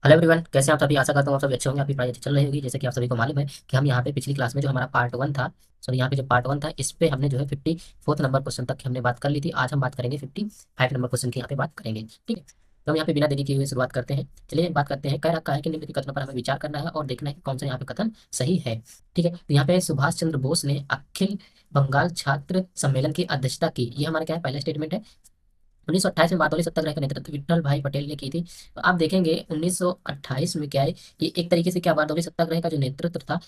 Hello everyone, कैसे हैं आप सभी। आशा करता हूँ आप सभी अच्छे होंगे, आपकी पढ़ाई अच्छी चल रही होगी। जैसे कि आप सभी को मालूम है कि हम यहाँ पे पिछली क्लास में जो हमारा पार्ट वन था, सॉरी यहाँ पे जो पार्ट वन था, इस पे हमने जो है 54 नंबर क्वेश्चन तक की हमने बात कर ली थी। आज हम बात करेंगे 55 नंबर क्वेश्चन की यहाँ पे बात करेंगे। ठीक है, तो हम यहाँ पे बिना देरी किए हुए शुरुआत करते हैं। चलिए बात करते हैं। कह रखा है कि निम्नलिखित कथनों पर हमें विचार करना है और देखना है कि कौन सा यहाँ पे कथन सही है। ठीक है, तो यहाँ पे सुभाष चंद्र बोस ने अखिल बंगाल छात्र सम्मेलन की अध्यक्षता की। ये हमारा क्या है, पहला स्टेटमेंट है। 1928 में बारदौली सत्याग्रह का नेतृत्व विट्ठल भाई पटेल ने की थी। तो आप देखेंगे 1928 में क्या है, ये एक तरीके से क्या बारदौली सत्याग्रह का जो नेतृत्व था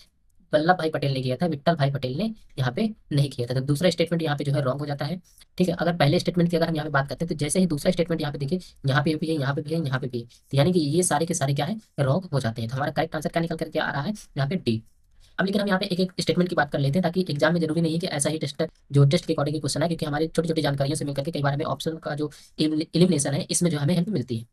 वल्लभ भाई पटेल ने किया था, विट्ठल भाई पटेल ने यहाँ पे नहीं किया था। तो दूसरा स्टेटमेंट यहाँ पे जो है रॉन्ग हो जाता है। ठीक है, अगर पहले स्टेटमेंट की अगर हम यहाँ पे बात करते हैं तो जैसे ही दूसरा स्टेटमेंट यहाँ पे देखिए, यहाँ पे भी है, यहाँ पे भी है, यहाँ पे भी है, तो यानी कि ये सारे के सारे क्या है, रॉन्ग हो जाते हैं। तो हमारा करेक्ट आंसर क्या निकल करके आ रहा है, यहाँ पे डी। अब लेकिन हम यहाँ पे एक एक स्टेटमेंट की बात कर लेते हैं, ताकि एग्जाम में जरूरी नहीं है कि ऐसा ही टेस्ट जो टेस्ट के अकॉर्डिंग क्वेश्चन है, क्योंकि हमारी छोटी छोटी जानकारियों से मिलकर के कई बार हमें ऑप्शन का जो इलिमिनेशन है इसमें जो हमें हेल्प मिलती है।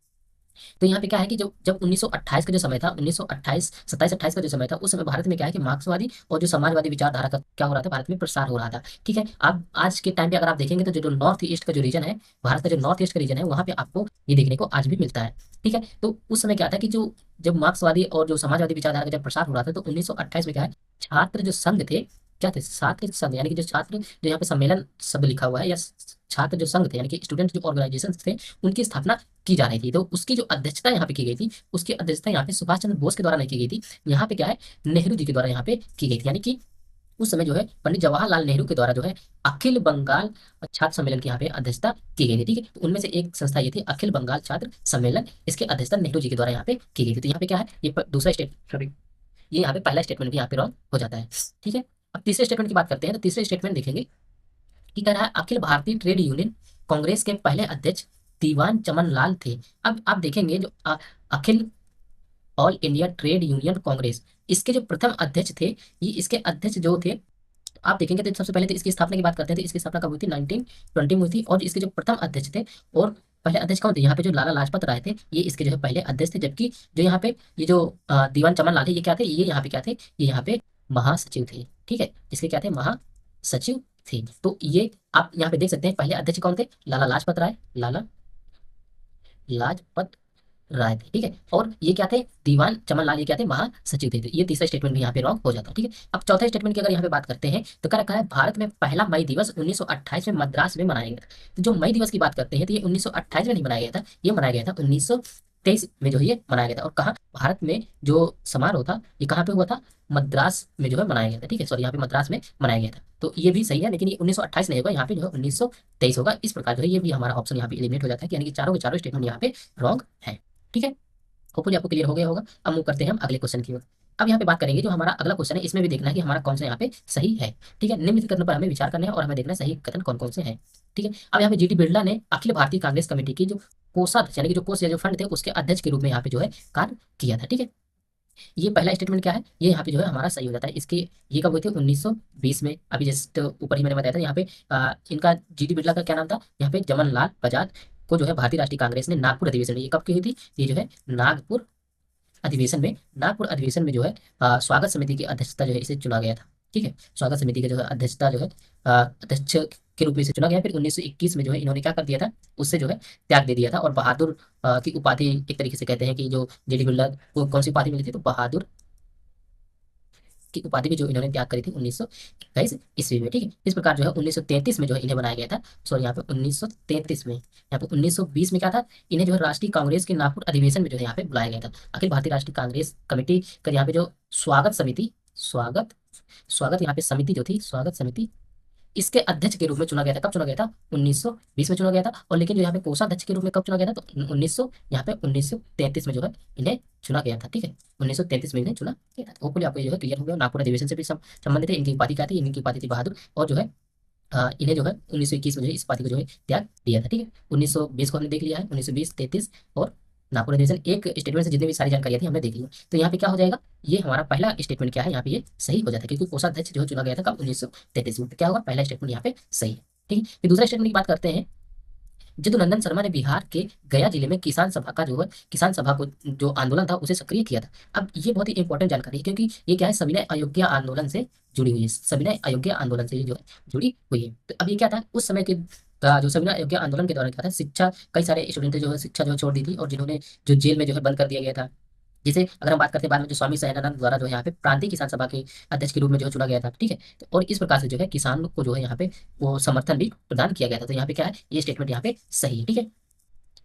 तो यहाँ पे क्या है कि जो जब 1928 का जो समय था, 1928 27 28 का जो समय था, उस समय भारत में क्या है कि मार्क्सवादी और जो समाजवादी विचारधारा का क्या हो रहा था, भारत में प्रसार हो रहा था। ठीक है, आप आज के टाइम पे अगर आप देखेंगे तो जो नॉर्थ ईस्ट का जो रीजन है, भारत का जो नॉर्थ ईस्ट का रीजन है, वहाँ पे आपको ये देखने को आज भी मिलता है। ठीक है, तो उस समय क्या था कि जो जब मार्क्सवादी और जो समाजवादी विचारधारा का जब प्रसार हो रहा था, तो 1928 में क्या है, छात्र जो संघ थे, क्या थे, छात्र संघ, यानी कि जो छात्र जो यहाँ पे सम्मेलन शब्द लिखा हुआ है, या छात्र जो संघ थे, यानी कि स्टूडेंट जो ऑर्गेनाइजेशन थे, उनकी स्थापना की जा रही थी। तो उसकी जो अध्यक्षता यहाँ पे की गई थी, उसकी अध्यक्षता यहाँ पे सुभाष चंद्र बोस के द्वारा नहीं की गई थी, यहाँ पे क्या है, नेहरू जी के द्वारा यहाँ पे की गई थी। यानी कि उस समय जो है पंडित जवाहरलाल नेहरू के द्वारा जो है अखिल बंगाल छात्र सम्मेलन की यहाँ पे अध्यक्षता की गई थी। ठीक है, तो उनमें से एक संस्था ये थी अखिल बंगाल छात्र सम्मेलन, इसके अध्यक्षता नेहरू जी के द्वारा यहाँ पे की गई थी। तो यहाँ पे क्या है, ये दूसरा स्टेट, सॉरी, ये यहाँ पे पहला स्टेटमेंट भी यहाँ पे रॉन्ग हो जाता है। ठीक है, अब तीसरे स्टेटमेंट की बात करते हैं। तो तीसरे स्टेटमेंट देखेंगे कि कह रहा है अखिल भारतीय ट्रेड यूनियन कांग्रेस के पहले अध्यक्ष दीवान चमन लाल थे। अब आप देखेंगे जो अखिल all India trade union congress, इसके जो प्रथम अध्यक्ष थे, ये इसके अध्यक्ष जो थे, आप देखेंगे तो सबसे पहले तो इसकी स्थापना की बात करते हैं। तो इसकी स्थापना कब हुई थी, 1920 में हुई थी। और इसके जो प्रथम अध्यक्ष थे, और पहले अध्यक्ष कौन थे, यहाँ पे जो लाला लाजपत राय थे, ये इसके जो है पहले अध्यक्ष थे। जबकि जो यहाँ पे ये जो दीवान चमन लाल थे, ये क्या थे, ये यहाँ पे क्या थे, ये यहाँ पे महासचिव थे। ठीक है, इसके क्या थे, महासचिव थे। तो ये आप यहाँ पे देख सकते हैं, पहले अध्यक्ष कौन थे, लाला लाजपत राय, लाला लाजपत राय थे। ठीक है, और ये क्या थे, दीवान चमन लाल, ये क्या थे, महासचिव थे। तो ये तीसरा स्टेटमेंट भी यहाँ पे रॉन्ग हो जाता है। ठीक है, अब चौथा स्टेटमेंट की अगर यहाँ पे बात करते हैं, तो क्या रखा है, भारत में पहला मई दिवस 1928 में मद्रास में मनाया गया था। तो जो मई दिवस की बात करते हैं, तो ये 1928 में नहीं मनाया गया था, ये मनाया गया था 1923 में जो है ये मनाया गया था। और कहाँ, भारत में जो समारोह था ये कहाँ पे हुआ था, मद्रास में जो है मनाया गया था। ठीक है, सॉरी, यहाँ पे मद्रास में मनाया गया था। तो ये भी सही है, लेकिन ये 1928 नहीं होगा, यहाँ पे जो है 1923 होगा। इस प्रकार जो है ये भी हमारा ऑप्शन यहाँ पे एलिमिनेट हो जाता है, कि यानी कि चारों के चारों स्टेटमेंट यहाँ पे रॉन्ग है। ठीक है, होपफुली आपको क्लियर हो गया होगा। अब मूव करते हैं हम अगले क्वेश्चन की ओर। अब यहाँ पे बात करेंगे, जो हमारा अगला क्वेश्चन है, इसमें भी देखना है कि हमारा कौन सा यहाँ पे सही है। ठीक है, निम्नलिखित कथनों पर हमें विचार करना है और हमें देखना है सही कथन कौन कौन से हैं। ठीक है, अब यहाँ पे जीटी बिरला ने अखिल भारतीय कांग्रेस कमेटी की जो कोषाध्यक्ष, यानी कि जो कोष या जो फंड थे, उसके अध्यक्ष के रूप में यहाँ पे जो है कार्य किया था। ठीक है, ये पहला स्टेटमेंट क्या है, ये यहाँ पे जो है हमारा सही हो जाता है। इसके ये कब हुए थे, 1920 में। अभी जस्ट ऊपर ही मैंने बताया था, यहाँ पे इनका जीटी बिरला का क्या नाम था, यहाँ पे जमन लाल बजाज को जो है भारतीय राष्ट्रीय कांग्रेस ने नागपुर अधिवेशन में, ये कब की हुई थी, ये जो है नागपुर अधिवेशन में जो है स्वागत समिति की अध्यक्षता जो है इसे चुना गया था। ठीक है, स्वागत समिति के जो है अध्यक्षता जो है अध्यक्ष के रूप में इसे चुना गया। फिर 1921 में जो है इन्होंने क्या कर दिया था, उससे जो है त्याग दे दिया था। और बहादुर की उपाधि एक तरीके से कहते हैं कि जो जेडी बिरला को कौन सी उपाधि मिली थी, तो बहादुर की उपाधि भी जो इन्होंने त्याग करी थी 1921 ईस्वी में। ठीक है, इस प्रकार जो है 1933 में जो है इन्हें बनाया गया था। सॉरी, यहाँ पे 1933 में, यहाँ पे 1920 में क्या था, इन्हें जो है राष्ट्रीय कांग्रेस के नागपुर अधिवेशन में जो है यहाँ पे बुलाया गया था। अखिल भारतीय राष्ट्रीय कांग्रेस कमेटी का यहाँ पे जो स्वागत समिति, स्वागत स्वागत यहाँ पे समिति जो थी, स्वागत समिति, इसके अध्यक्ष के रूप में चुना गया था। कब चुना गया था, 1920 में चुना गया था। और लेकिन जो यहाँ पे कोषाध्यक्ष के रूप में कब चुना गया था, तो 1900 यहाँ पे 1933 में जो है इन्हें चुना गया था। ठीक है, 1933 में इन्हें चुना गया था। होपफुली आपको जो है क्लियर हो गया। नागपुर अधिवेशन से भी संबंधित है। इनकी उपाधि क्या थी, इनकी उपाधि थी बहादुर। और जो है इन्हें जो है 1921 में जो है इस उपाधि को जो है त्याग दिया था। ठीक है, 1920 को हमने देख लिया है, 1920, 33 और नागपुर अधिवेशन। एक स्टेटमेंट से जितनी भी सारी जानकारी थी हमने देख ली। तो यहाँ पे क्या हो जाएगा, ये हमारा पहला स्टेटमेंट क्या है, यहाँ पे ये सही हो जाता है, क्योंकि कोषाध्यक्ष जो चुना गया था कब, 1933 में। तो क्या होगा, पहला स्टेटमेंट यहाँ पे सही है। ठीक है, फिर दूसरा स्टेटमेंट की बात करते हैं। जदुनंदन शर्मा ने बिहार के गया जिले में किसान सभा का जो है, किसान सभा को जो आंदोलन था उसे सक्रिय किया था। अब ये बहुत ही इंपॉर्टेंट जानकारी है, क्योंकि ये क्या है, सविनय अयोध्या आंदोलन से जुड़ी हुई है, सविनय अयोध्या आंदोलन से जो है जुड़ी हुई है। तो अब ये क्या था, उस समय के जो सविनय अयोध्या आंदोलन के दौरान क्या था, शिक्षा, कई सारे स्टूडेंट जो है शिक्षा जो है छोड़ दी थी, और जिन्होंने जो जेल में जो है बंद कर दिया गया था। जैसे अगर हम बात करते हैं बाद में जो स्वामी सहजानंद द्वारा जो है यहाँ पे प्रांतीय किसान सभा के अध्यक्ष के रूप में जो है चुना गया था, ठीक है। तो और इस प्रकार से जो है किसान को जो है यहाँ पे वो समर्थन भी प्रदान किया गया था। तो यहाँ पे क्या है, ये स्टेटमेंट यहाँ पे सही है, ठीक है।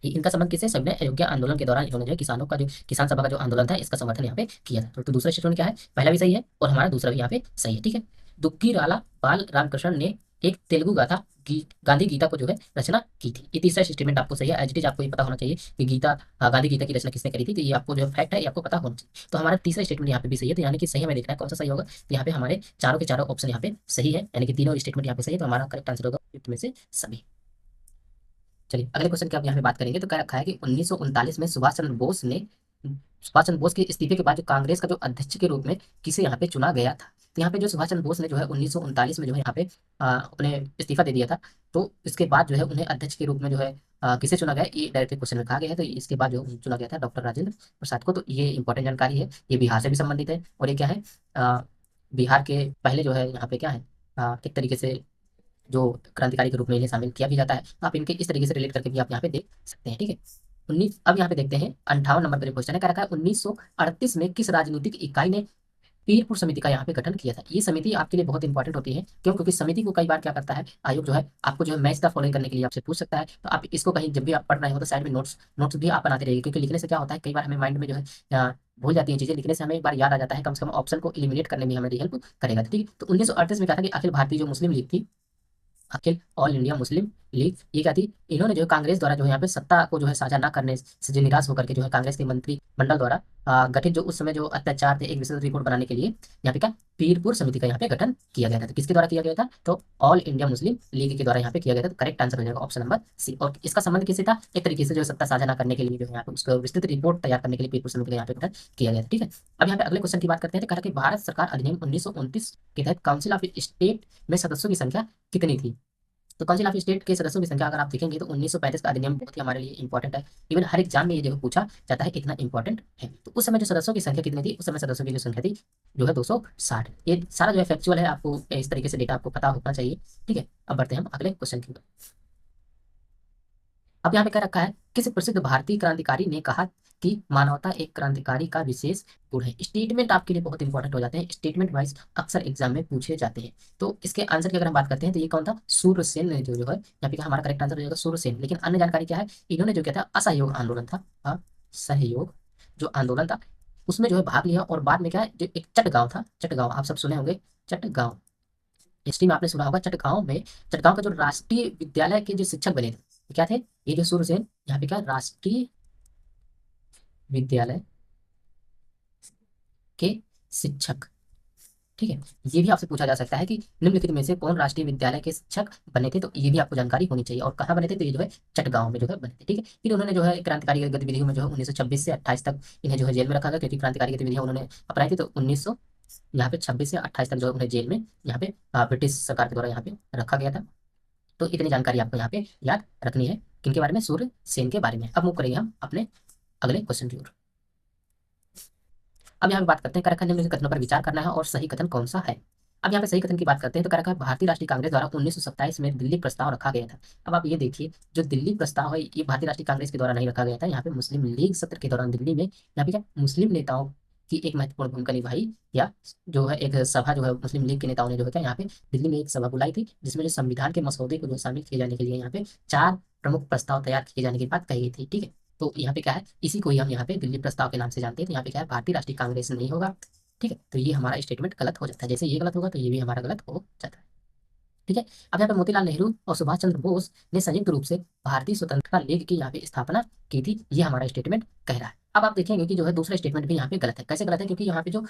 इनका संबंध किससे, सविनय अयोध्या आंदोलन के दौरान इन्होंने जो है किसानों का जो किसान सभा का जो आंदोलन था इसका समर्थन यहाँ पे किया था। तो दूसरा स्टेटमेंट क्या है, पहला भी सही है और हमारा दूसरा भी यहाँ पे सही है, ठीक है। दुग्गीराला बाल रामकृष्णन ने एक तेलुगु गाथा गांधी गीता को जो है रचना की थी। ये तीसरा स्टेटमेंट आपको सही है, एज इट इज आपको ये पता होना चाहिए कि गांधी गीता की रचना किसने करी थी। तो ये आपको जो फैक्ट है ये आपको पता होना चाहिए। तो हमारा तीसरा स्टेटमेंट यहाँ पे भी सही है। तो यानी कि सही हमें देखना है कौन सा सही होगा। तो यहाँ पे हमारे चारों के चारों ऑप्शन यहाँ पे सही है, यानी कि तीनों स्टेटमेंट यहाँ पे सही है। तो हमारा करेक्ट आंसर होगा 50 में से सभी। चलिए अगले क्वेश्चन की आप यहाँ पे बात करेंगे। तो क्या रखा है कि 1939 में सुभाष चंद्र बोस के इस्तीफे के बाद जो कांग्रेस का जो अध्यक्ष के रूप में किसे यहाँ पे चुना गया था। तो यहाँ पे जो सुभाष चंद्र बोस ने जो है 1939 में जो है यहाँ पे अपने इस्तीफा दे दिया था। तो इसके बाद जो है उन्हें अध्यक्ष के रूप में जो है किसे चुना गया, ये डायरेक्ट क्वेश्चन में कहा गया है। तो इसके बाद जो चुना गया था डॉक्टर राजेंद्र प्रसाद को। तो ये इंपॉर्टेंट जानकारी है, ये बिहार से भी संबंधित है। और ये क्या है, बिहार के पहले जो है यहाँ पे क्या है, एक तरीके से जो क्रांतिकारी के रूप में इन्हें शामिल किया भी जाता है। तो आप इनके इस तरीके से रिलेट करके भी आप यहाँ पे देख सकते हैं, ठीक है। 19 अब यहाँ पे देखते हैं 58 नंबर पर क्वेश्चन है, क्या रखा है 1938 में किस राजनीतिक इकाई ने पीरपुर समिति का यहाँ पे गठन किया था। ये समिति आपके लिए बहुत इंपॉर्टेंट होती है, क्यों, क्योंकि समिति को कई बार क्या करता है आयोग जो है आपको जो है मैच द फॉलोइंग करने के लिए आपसे पूछ सकता है। तो आप इसको कहीं जब भी आप पढ़ रहे हो तो साइड में नोट्स नोट्स भी आप बनाते रहिए, क्योंकि लिखने से क्या होता है कई बार हमें माइंड में जो है भूल जाती है चीजें, लिखने से हमें एक बार याद आ जाता है, कम से कम ऑप्शन को इलिमिनेट करने में हमें हेल्प करेगा, ठीक है। तो 1938 में क्या था कि अखिल भारतीय जो मुस्लिम लीग थी, अखिल ऑल इंडिया मुस्लिम लीग, ये क्या थी, इन्होंने जो है कांग्रेस द्वारा जो है यहाँ पे सत्ता को जो है साझा न करने से जो निराश होकर के जो है कांग्रेस के मंत्रिमंडल द्वारा गठित जो उस समय जो अत्याचार थे एक विस्तृत रिपोर्ट बनाने के लिए यहाँ पे क्या पीरपुर समिति का यहाँ पे गठन किया गया था। तो किसके द्वारा किया गया था, तो ऑल इंडिया मुस्लिम लीग के द्वारा यहाँ पे किया गया था। तो करेक्ट आंसर हो जाएगा ऑप्शन नंबर सी। और इसका संबंध किससे था, एक तरीके से जो है सत्ता साझा न करने के लिए जो है यहाँ पे उसको विस्तृत रिपोर्ट तैयार करने के लिए पीरपुर समिति का यहाँ पे गठन किया गया था, ठीक है। अब यहाँ पे अगले क्वेश्चन की बात करते हैं। तो कहा कि भारत सरकार अधिनियम 1929 के तहत काउंसिल ऑफ स्टेट में सदस्यों की संख्या कितनी थी। तो काउंसिल ऑफ स्टेट के सदस्यों की संख्या अगर आप देखेंगे तो 1935 का अधिनियम बहुत ही हमारे लिए इंपॉर्टेंट है। इवन हर एग्जाम में ये जो पूछा जाता है इतना इंपॉर्टेंट है। तो उस समय जो सदस्यों की संख्या कितनी थी, उस समय सदस्यों की जो संख्या थी जो है 260। ये सारा जो है फैक्चुअल है, आपको इस तरीके से डेटा आपको पता होना चाहिए, ठीक है। अब बढ़ते हैं हम अगले क्वेश्चन की ओर। अब यहाँ पे क्या रखा है, किसी प्रसिद्ध भारतीय क्रांतिकारी ने कहा कि मानवता एक क्रांतिकारी का विशेष गुण है। स्टेटमेंट आपके लिए बहुत इंपॉर्टेंट हो जाते हैं, स्टेटमेंट वाइज अक्सर एग्जाम में पूछे जाते हैं। तो इसके आंसर की अगर हम बात करते हैं तो ये कौन था, सूर्यसेन ने जो है यहाँ पे हमारा करेक्ट आंसर हो जाएगा सूर्यसेन। लेकिन अन्य जानकारी क्या है, इन्होंने जो किया था असहयोग आंदोलन था, असहयोग जो आंदोलन था उसमें जो है भाग लिया। और बाद में क्या है, जो एक चटगांव था, चटगांव आप सब सुने होंगे, चटगांव हिस्ट्री में आपने सुना होगा। चटगांव का जो राष्ट्रीय विद्यालय के जो शिक्षक बने थे ये क्या थे, ये जो सूर्यसेन यहाँ पे क्या राष्ट्रीय विद्यालय के शिक्षक, ठीक है। ये भी आपसे पूछा जा सकता है कि निम्नलिखित में से कौन राष्ट्रीय विद्यालय के शिक्षक बने थे। तो ये भी आपको जानकारी होनी चाहिए। और कहाँ बने थे, तो ये जो है चटगांव में जो है बने थे, ठीक है। फिर उन्होंने जो है क्रांतिकारी गतिविधियों में जो है 1926 से 28 तक इन्हें जो है जेल में रखा गया, क्योंकि क्रांतिकारी गतिविधियां उन्होंने अपनाई थी। तो 1900 यहाँ पे 26 से 28 तक जो है उन्हें जेल में यहाँ पे ब्रिटिश सरकार के द्वारा यहाँ पे रखा गया था। तो इतनी जानकारी आपको यहाँ पे याद रखनी है किनके बारे में, सूर्य सेन के बारे में। अब मूव करेंगे हम अपने अगले क्वेश्चन की ओर। अब यहाँ पे बात करते हैं, कर निम्नलिखित कथनों पर विचार करना है और सही कथन कौन सा है। अब यहाँ पे सही कथन की बात करते हैं। तो क्या रखा है, भारतीय राष्ट्रीय कांग्रेस द्वारा 1927 में दिल्ली प्रस्ताव रखा गया था। अब आप ये देखिए, जो दिल्ली प्रस्ताव है ये भारतीय राष्ट्रीय कांग्रेस के द्वारा नहीं रखा गया था। यहाँ पे मुस्लिम लीग सत्र के दौरान दिल्ली में यहाँ पे क्या मुस्लिम नेताओं की एक महत्वपूर्ण भूमिका निभाई, या जो है एक सभा जो है मुस्लिम लीग के नेताओं ने जो है क्या यहाँ पे दिल्ली में एक सभा बुलाई थी, जिसमें जो संविधान के मसौदे को जो शामिल किए जाने के लिए यहाँ पे 4 प्रमुख प्रस्ताव तैयार किए जाने की बात कही गई थी, ठीक है। तो यहाँ पे क्या है, इसी को ही हम यहाँ पे दिल्ली प्रस्ताव के नाम से जानते हैं। तो यहाँ पे क्या है, भारतीय राष्ट्रीय कांग्रेस नहीं होगा, ठीक है। तो ये हमारा स्टेटमेंट गलत हो जाता है, जैसे ये गलत होगा तो ये भी हमारा गलत हो जाता है, ठीक है। अब यहाँ पे मोतीलाल नेहरू और सुभाष चंद्र बोस ने संयुक्त रूप से भारतीय स्वतंत्रता लीग की यहाँ पे स्थापना की थी, ये हमारा स्टेटमेंट कह रहा है। अब आप देखेंगे कि जो है दूसरा स्टेटमेंट भी यहाँ पे गलत है। कैसे गलत है, क्योंकि यहाँ पे जो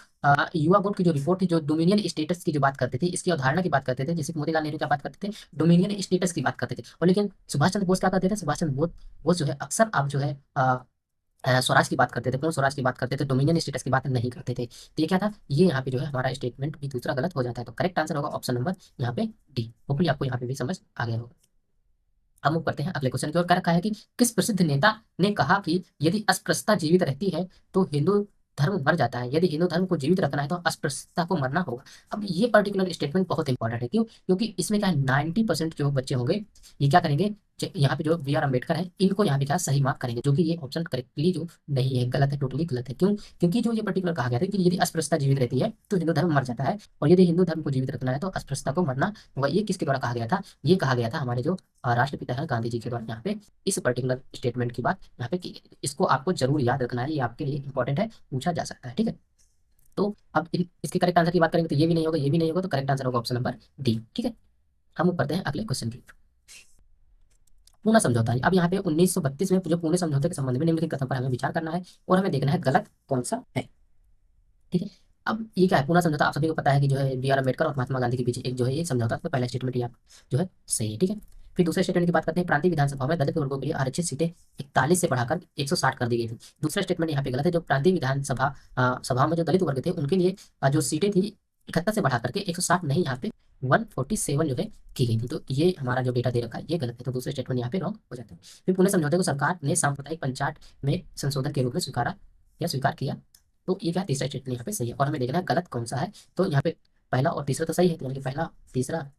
युवा बोर्ड की जो रिपोर्ट थी, जो डोमिनियन स्टेटस की जो बात करते थे, इसकी अवधारणा की बात करते थे, जैसे कि मोतीलाल नेहरू क्या बात करते थे, डोमिनियन स्टेटस की बात करते थे। और लेकिन सुभाष चंद्र बोस क्या करते थे, सुभाष चंद्र बोस जो है अक्सर आप जो है स्वराज की बात करते थे, पूर्ण स्वराज की बात करते थे, डोमिनियन स्टेटस की बात नहीं करते थे। तो ये क्या था, ये यहाँ पे जो है हमारा स्टेटमेंट भी दूसरा गलत हो जाता है। तो करेक्ट आंसर होगा ऑप्शन नंबर यहाँ पे डी। होपफुली आपको यहाँ पे भी समझ आ गया होगा। अब मूव करते हैं अगले क्वेश्चन की ओर। क्या रखा है कि किस प्रसिद्ध नेता ने कहा कि यदि अस्पृश्यता जीवित रहती है तो हिंदू धर्म मर जाता है, यदि हिंदू धर्म को जीवित रखना है तो अस्पृश्यता को मरना होगा। अब ये पर्टिकुलर स्टेटमेंट बहुत इंपॉर्टेंट है, क्यों, क्योंकि इसमें क्या है 90% जो बच्चे होंगे ये क्या करेंगे, यहाँ पे जो बी आर अम्बेडकर है, इनको यहाँ पे क्या सही मार्क करेंगे, जो कि ये ऑप्शन करेक्टली जो नहीं है, गलत है, टोटली गलत है। क्यों? क्योंकि जो ये पर्टिकुलर कहा गया था कि यदि अस्पृश्यता जीवित रहती है तो हिंदू धर्म मर जाता है, और यदि हिंदू धर्म को जीवित रखना है तो अस्पृश्यता को मरना होगा। ये किसके द्वारा कहा गया था? ये कहा गया था हमारे जो राष्ट्रपिता है गांधी जी के द्वारा। यहाँ पे इस पर्टिकुलर स्टेटमेंट की बात यहाँ पे की गई थी। इसको आपको जरूर याद रखना है, ये आपके लिए इंपॉर्टेंट है, पूछा जा सकता है। ठीक है, तो अब इसके करेक्ट आंसर की बात करेंगे तो ये भी नहीं होगा, ये भी नहीं होगा, तो करेक्ट आंसर होगा ऑप्शन नंबर डी। ठीक है, हम करते हैं अगले क्वेश्चन की। पूना समझौता है। अब यहाँ पे 1932 में जो पुणे समझौते के संबंध में निम्नलिखित कथन पर हमें विचार करना है और हमें देखना है गलत कौन सा है। ठीक है, अब ये क्या है? पूना समझौता आप सभी को पता है कि जो है बी आर अम्बेडकर और महात्मा गांधी के बीच एक जो है ये समझौता, तो पहला स्टेटमेंट ये जो है सही है। ठीक है, फिर दूसरे स्टेटमेंट की बात करते हैं। प्रांतीय विधानसभा में दलित वर्गों के लिए आरक्षित सीटें 41 से बढ़ाकर 160 कर दी गई थी। दूसरा स्टेटमेंट यहाँ पे गलत है। जो प्रांतीय विधानसभा सभा में जो दलित वर्ग थे उनके लिए जो सीटें थी 71 से बढ़ा करके 160 नहीं, यहाँ पे 147 जो है की गई थी। तो ये हमारा जो डेटा दे रखा है ये गलत है, तो दूसरे स्टेटमेंट यहाँ पे रॉन्ग हो जाता है। फिर पुणे समझौते को सरकार ने सांप्रदायिक पंचायत में संशोधन के रूप में स्वीकारा या स्वीकार किया, तो ये क्या है? तीसरा स्टेटमेंट यहाँ पे सही है, और हमें देखना है गलत कौन सा है। तो यहाँ पे पहला और तीसरा तो सही है, तो यानी कि पहला तीसरा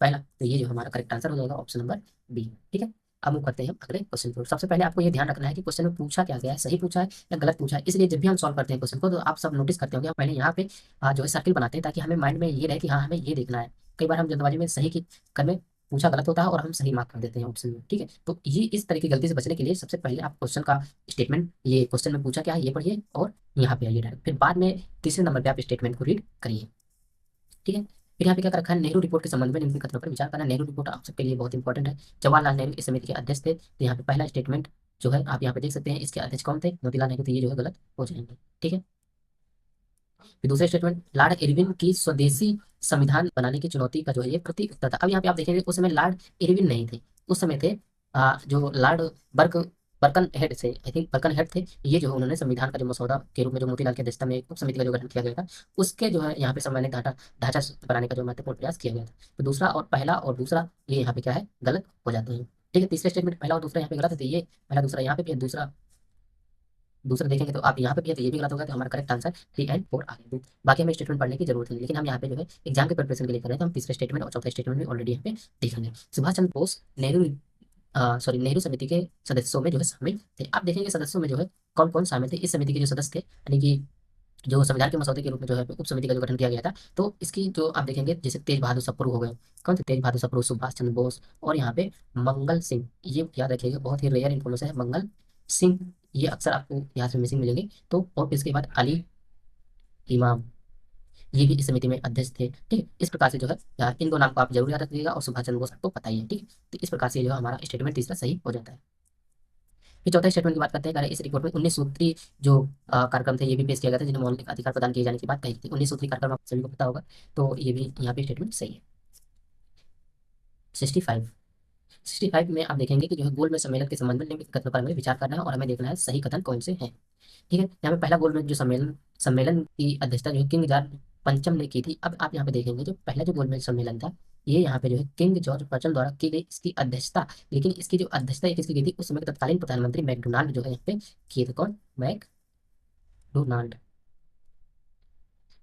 पहला, तो ये जो हमारा करेक्ट आंसर हो जाएगा ऑप्शन नंबर बी। ठीक है, अब हम करते हैं अगले क्वेश्चन को। सबसे पहले आपको ये ध्यान रखना है कि क्वेश्चन में पूछा क्या गया है, सही पूछा है या गलत पूछा है। इसलिए जब भी हम सॉल्व करते हैं क्वेश्चन को तो आप सब नोटिस करते होंगे, हम पहले यहाँ पे जो है सर्किल बनाते हैं ताकि हमें माइंड में ये रहे कि हाँ हमें ये देखना है। कई बार हम जल्दबाजी में सही की करने पूछा गलत होता है और हम सही मार्क कर देते हैं ऑप्शन में। ठीक है, तो ये इस तरह की गलती से बचने के लिए सबसे पहले आप क्वेश्चन का स्टेटमेंट, ये क्वेश्चन में पूछा क्या है ये पढ़िए और यहाँ पे आइए डायरेक्ट, फिर बाद में तीसरे नंबर पे आप स्टेटमेंट को रीड करिए। ठीक है, फिर यहाँ पे क्या कर रखा है? नेहरू रिपोर्ट के संबंध में निम्नलिखित कथनों पर विचार करना। नेहरू रिपोर्ट आप सबके लिए बहुत इंपॉर्टेंट है। जवाहरलाल नेहरू इस समिति के अध्यक्ष थे, तो यहाँ पे पहला स्टेटमेंट जो है आप यहाँ पे देख सकते हैं, इसके अध्यक्ष कौन थे? मोतीलाल नेहरू, तो ये जो है गलत हो जाएंगे। ठीक है, फिर दूसरा स्टेटमेंट, लॉर्ड इरविन की स्वदेशी संविधान बनाने की चुनौती का जो है ये प्रति उत्तर था। अब यहाँ पे आप देखेंगे उस समय लॉर्ड इरविन नहीं थे, उस समय थे जो लॉर्ड बर्क बर्कन हेड थे, आई थिंक बर्कन हेड थे। ये जो है उन्होंने संविधान का जो मसौदा के रूप में जो मोतीलाल की अध्यक्षता में एक उप समिति का जो गठन किया गया था, उसके जो है यहाँ पे संवैधानिक ढांचा बनाने का जो महत्वपूर्ण प्रयास किया गया था। तो दूसरा और पहला और दूसरा ये यहाँ पे क्या है? गलत हो जाते हैं। ठीक है, तीसरे स्टेटमेंट पहला और दूसरा यहाँ पे गलत है, तो ये पहला दूसरा यहाँ पे भी है, दूसरा दूसरा देखेंगे तो आप यहाँ पे भी है, तो ये भी गलत होगा, तो हमारा करेक्ट आंसर 3 एंड 4 आ गया। बाकी हमें स्टेटमेंट पढ़ने की जरूरत नहीं, लेकिन हम यहाँ पे जो है एग्जाम के प्रिपरेशन के लिए कर रहे हैं, तो हम तीसरे स्टेटमेंट और चौथा स्टेटमेंट भी ऑलरेडी यहाँ पे देखेंगे। सुभाष चंद्र बोस नेहरू समिति के सदस्यों में जो है शामिल थे। आप देखेंगे सदस्यों में जो है कौन कौन शामिल थे इस समिति के जो सदस्य थे, यानी कि जो संविधान के मसौदे के रूप में जो है उप समिति का जो गठन किया गया था, तो इसकी जो आप देखेंगे जैसे तेज बहादुर सप्रू हो गए। कौन थे? तेज बहादुर सप्रू, सुभाष चंद्र बोस, और यहाँ पे मंगल सिंह। ये याद रखिएगा, बहुत ही रेयर इन्फॉर्मेशन है, मंगल सिंह। ये अक्सर आपको यहाँ से मिसिंग मिलेंगे। तो और इसके बाद अली इमाम, ये भी इस समिति में अध्यक्ष थे। ठीक है, इस प्रकार से जो है इन दो नाम को आप जरूर याद रखिएगा, और सुभाष चंद्र बोस आपको पता ही है। ठीक है, तो इस प्रकार से जो है हमारा स्टेटमेंट तीसरा सही हो जाता है। फिर चौथा स्टेटमेंट की बात करते हैं, कह रहे हैं, इस रिपोर्ट में 19 सूत्री जो कार्यक्रम थे ये भी पेश किया गया था, जिन्हें मौलिक अधिकार प्रदान किए जाने की बात कही थी। 19 सूत्री कार्यक्रम आप सभी को पता होगा, तो ये भी यहाँ पे स्टेटमेंट सही है। 65 65 में आप देखेंगे कि जो है गोलमेज सम्मेलन के संबंध में निम्नलिखित कथनों पर हमें विचार करना है और हमें देखना है सही कथन कौन से हैं। ठीक है, यहाँ पे पहला गोलमेज जो सम्मेलन सम्मेलन की अध्यक्षता जो है किंग जॉर्ज पंचम ने की थी। अब आप यहाँ पे देखेंगे जो पहला जो गोलमेज सम्मेलन था, ये यहाँ पे जो है किंग जॉर्ज पंचम द्वारा की गई इसकी अध्यक्षता, लेकिन इसकी जो अध्यक्षता ये किसकी गई थी? उस समय के तत्कालीन प्रधानमंत्री मैकडोनाल्ड जो है यहाँ पे किए थे। कौन? मैकडोनाल्ड,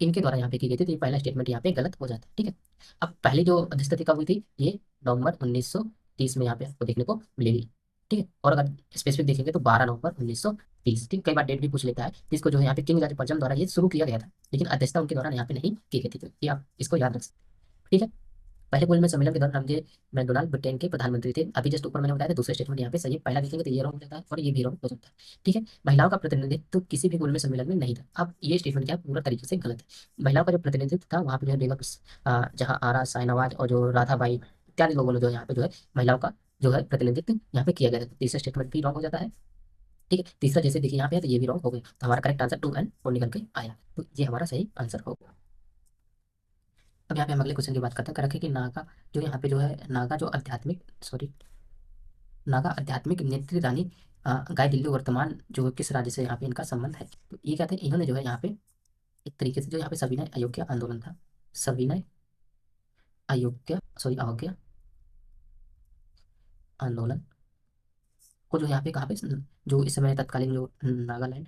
इनके द्वारा यहाँ पे की गई थी, तो ये पहला स्टेटमेंट यहाँ पे गलत हो जाता है। ठीक है, अब पहली जो अध्यक्षता थी कब हुई थी? ये नवंबर 1930 में यहाँ पे आपको देखने को मिलेगी। ठीक है, और अगर स्पेसिफिक देखेंगे तो 12 नवंबर 1930। ठीक, कई बार डेट भी पूछ लेता है, जिसको जो है यहाँ पे किंग जॉर्ज पंचम द्वारा ये शुरू किया गया था, लेकिन अध्यक्षता उनके द्वारा यहाँ पे नहीं की गई थी, तो ये आप इसको याद रख सकते हैं। ठीक है, पहले गोलमेज सम्मेलन के दौरान ये मैकडोनाल्ड ब्रिटेन के प्रधानमंत्री थे। अभी जस्ट ऊपर मैंने बताया था, दूसरे स्टेटमेंट यहाँ पे सही है। पहला देखेंगे तो ये रॉन्ग हो जाता है और ये भी रॉन्ग हो जाता है। ठीक है, महिलाओं का प्रतिनिधित्व तो किसी भी गोलमेज सम्मेलन में नहीं था। अब ये स्टेटमेंट क्या है? पूरा तरीके से गलत है। महिलाओं का जो प्रतिनिधित्व था वहाँ पे जो है बेगम जहाँ आरा शाहनवाज और जो राधाबाई इत्यादि लोगों ने जो यहाँ पे जो है महिलाओं का जो है प्रतिनिधित्व यहाँ पे किया गया था। तीसरा स्टेटमेंट भी रॉन्ग हो जाता है। ठीक है, तीसरा जैसे देखिए यहाँ पे है, तो ये भी रॉन्ग हो गया, तो हमारा करेक्ट आंसर 2 एंड 4 निकल के आया, तो ये हमारा सही आंसर होगा। अब यहाँ पे हम अगले क्वेश्चन की बात करते हैं, कर रखे कि नागा जो यहाँ पे जो है नागा जो आध्यात्मिक सॉरी नागा आध्यात्मिक नेत्री रानी गाय दिल्ली वर्तमान जो किस राज्य से यहाँ पे इनका संबंध है? तो ये कहते हैं इन्होंने जो है यहाँ पे एक तरीके से जो यहाँ पे सविनय अयोग्य आंदोलन था, सविनय अवज्ञा आंदोलन को जो यहाँ पे कहाँ पे जो इस समय तत्कालीन जो नागालैंड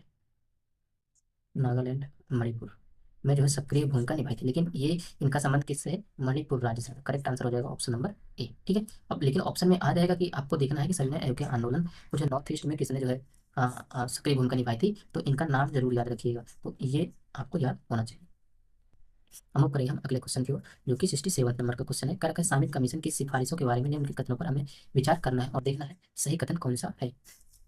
नागालैंड मणिपुर में जो है सक्रिय भूमिका निभाई थी, लेकिन ये इनका संबंध किससे है? मणिपुर राज्य से। करेक्ट आंसर हो जाएगा ऑप्शन नंबर ए। ठीक है, अब लेकिन ऑप्शन में आ जाएगा कि आपको देखना है कि सविनय आयोग के आंदोलन कुछ नॉर्थ ईस्ट में किसने जो है सक्रिय भूमिका निभाई थी, तो इनका नाम जरूर याद रखिएगा, तो ये आपको याद होना चाहिए। हम लोग करेंगे हम अगले क्वेश्चन की ओर, जो कि 67 नंबर का क्वेश्चन है। कर का सामित कमीशन की सिफारिशों के बारे में निम्नलिखित कथनों पर हमें विचार करना है और देखना है सही कथन कौन सा है।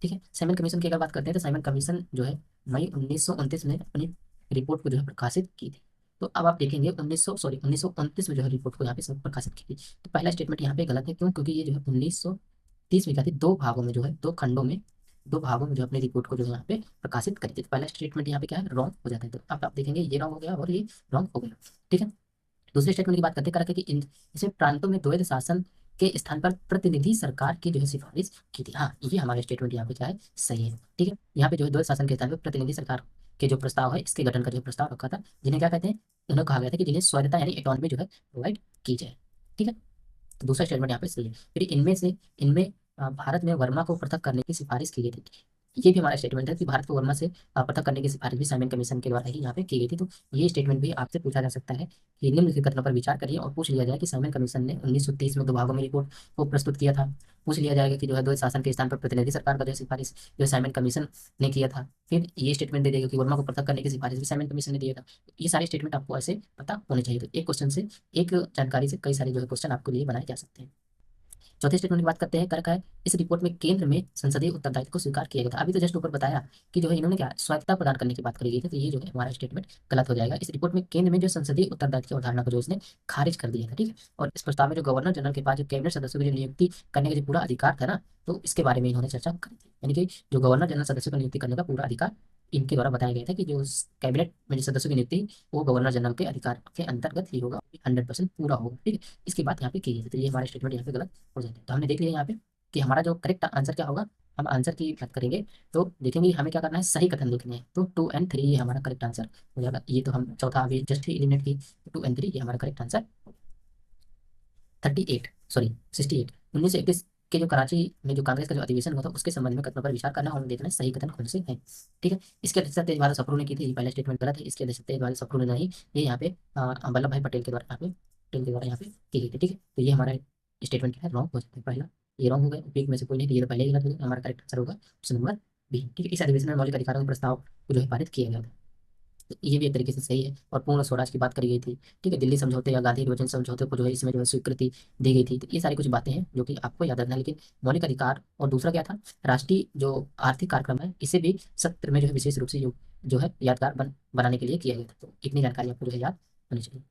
ठीक है, साइमन कमीशन की अगर बात करते हैं तो साइमन कमीशन जो है मई 1929 में अपनी रिपोर्ट को जो है प्रकाशित की थी। तो अब आप देखेंगे 1929 में जो है रिपोर्ट को यहाँ पे सब प्रकाशित की थी। तो पहला स्टेटमेंट यहाँ पे गलत है, क्यों? क्योंकि ये जो है 1930 में क्या थी, दो भागों में जो है, दो भागों में जो अपनी रिपोर्ट को जो है यहाँ पे प्रकाशित करी थी। तो पहला स्टेटमेंट यहाँ पे क्या है, रॉन्ग हो जाता है। तो अब आप देखेंगे ये रॉन्ग हो गया और ये रॉन्ग हो गया। ठीक है, दूसरे स्टेटमेंट की बात करते हैं कि इसमें प्रांतों में द्वैध शासन के स्थान पर प्रतिनिधि सरकार की जो है सिफारिश की थी। हाँ, ये हमारा स्टेटमेंट यहाँ पे क्या है, सही है। ठीक है, यहाँ पे जो है द्वैध शासन के स्थान पर प्रतिनिधि सरकार के जो प्रस्ताव है, इसके गठन का जो प्रस्ताव रखा था, जिन्हें क्या कहते हैं, उन्हें कहा गया था कि जिन्हें स्वायत्तता यानी ऑटोनॉमी जो है प्रोवाइड की जाए। ठीक है, तो दूसरा स्टेटमेंट यहाँ पे सही है। फिर इनमें भारत में वर्मा को पृथक करने की सिफारिश की गई थी। ये भी हमारा स्टेटमेंट है कि भारत को वर्मा से पृथक करने की सिफारिश भी साइमन कमीशन के द्वारा ही यहाँ पे की गई थी। तो ये स्टेटमेंट भी आपसे पूछा जा सकता है कि निम्नलिखित कथनों पर विचार करिए और पूछ लिया जाए कि साइमन कमीशन ने 1930 में दो भागों में रिपोर्ट को प्रस्तुत किया था। पूछ लिया जाएगा कि जो है द्वैध शासन के स्थान पर प्रतिनिधि सरकार का जो है सिफारिश जो साइमन कमीशन ने किया था। फिर ये स्टेटमेंट दे देगा कि वर्मा को पृथक करने की सिफारिश भी साइमन कमीशन ने दिया था। ये सारे स्टेटमेंट आपको ऐसे पता होने चाहिए। तो एक क्वेश्चन से, एक जानकारी से कई सारे जो है क्वेश्चन आपके लिए बनाए जा सकते हैं। चौथे स्टेटमेंट की बात करते हैं, कर का है इस रिपोर्ट में केंद्र में संसदीय उत्तरदायित्व को स्वीकार किया गया था। अभी तो जस्ट ऊपर बताया कि जो है इन्होंने क्या स्वायत्तता प्रदान करने की बात करी गई थी, तो ये जो है हमारा स्टेटमेंट गलत हो जाएगा। इस रिपोर्ट में केंद्र में जो संसदीय उत्तरदायित्व की अवधारणा को जो इसने खारिज कर दिया था। ठीक है, और इस प्रस्ताव में जो गवर्नर जनरल के पास जो कैबिनेट सदस्यों की जो नियुक्ति करने का जो पूरा अधिकार था ना, तो इसके बारे में इन्होंने चर्चा करी थी। यानी कि जो गवर्नर जनरल सदस्यों की नियुक्ति करने का पूरा अधिकार इनके द्वारा बताया गया था कि जो कैबिनेट में जो सदस्यों की नियुक्ति वो गवर्नर जनरल के अधिकार के अंतर्गत ही होगा, 100% पूरा होगा। ठीक है, इसकी बात यहाँ पे की गई थी, तो ये हमारा स्टेटमेंट यहाँ पे गलत हो जाता है। तो हमने देख लिया यहाँ पे कि हमारा जो करेक्ट आंसर क्या होगा। हम आंसर की बात करेंगे तो देखेंगे हमें क्या करना है, सही कथन लिखने हैं। तो 2 और 3 ये हमारा करेक्ट आंसर हो जाएगा। ये तो हम चौथा अभी जस्ट ही एलिमिनेट की, 2 और 3 ये हमारा करेक्ट आंसर। 68 1931 के जो कराची में जो कांग्रेस का जो अधिवेशन हुआ था उसके संबंध में कथनों पर विचार करना और देखना है सही कथन कौन से हैं। ठीक है, इसकी अध्यक्षता तेजबहादुर सप्रू ने की थी। ये पहला स्टेटमेंट गलत है, इसकी अध्यक्षता तेजबहादुर सप्रू ने नहीं, ये यहाँ पे वल्लभ भाई पटेल के द्वारा यहाँ पे की गई थी। ठीक है, तो ये हमारा स्टेटमेंट क्या है, रॉन्ग हो जाता है। पहला ये रॉन्ग हो गया, उपयुक्त में से कोई नहीं, तो ये तो पहले ही गलत हो गया। हमारा करेक्ट आंसर होगा ऑप्शन नंबर बी। ठीक है, इस अधिवेशन में मौलिक अधिकारों के प्रस्ताव को जो है पारित किया गया था, तो ये भी एक तरीके से सही है। और पूर्ण स्वराज की बात करी गई थी। ठीक है, दिल्ली समझौते या गांधी विभाजन समझौते को जो है इसमें जो है स्वीकृति दी गई थी। तो ये सारी कुछ बातें हैं जो कि आपको याद रखना है। लेकिन मौलिक अधिकार और दूसरा क्या था, राष्ट्रीय जो आर्थिक कार्यक्रम है, इसे भी सत्र में जो है विशेष रूप से जो है यादगार बनाने के लिए किया गया था। तो इतनी जानकारी आपको जो है याद होनी चाहिए।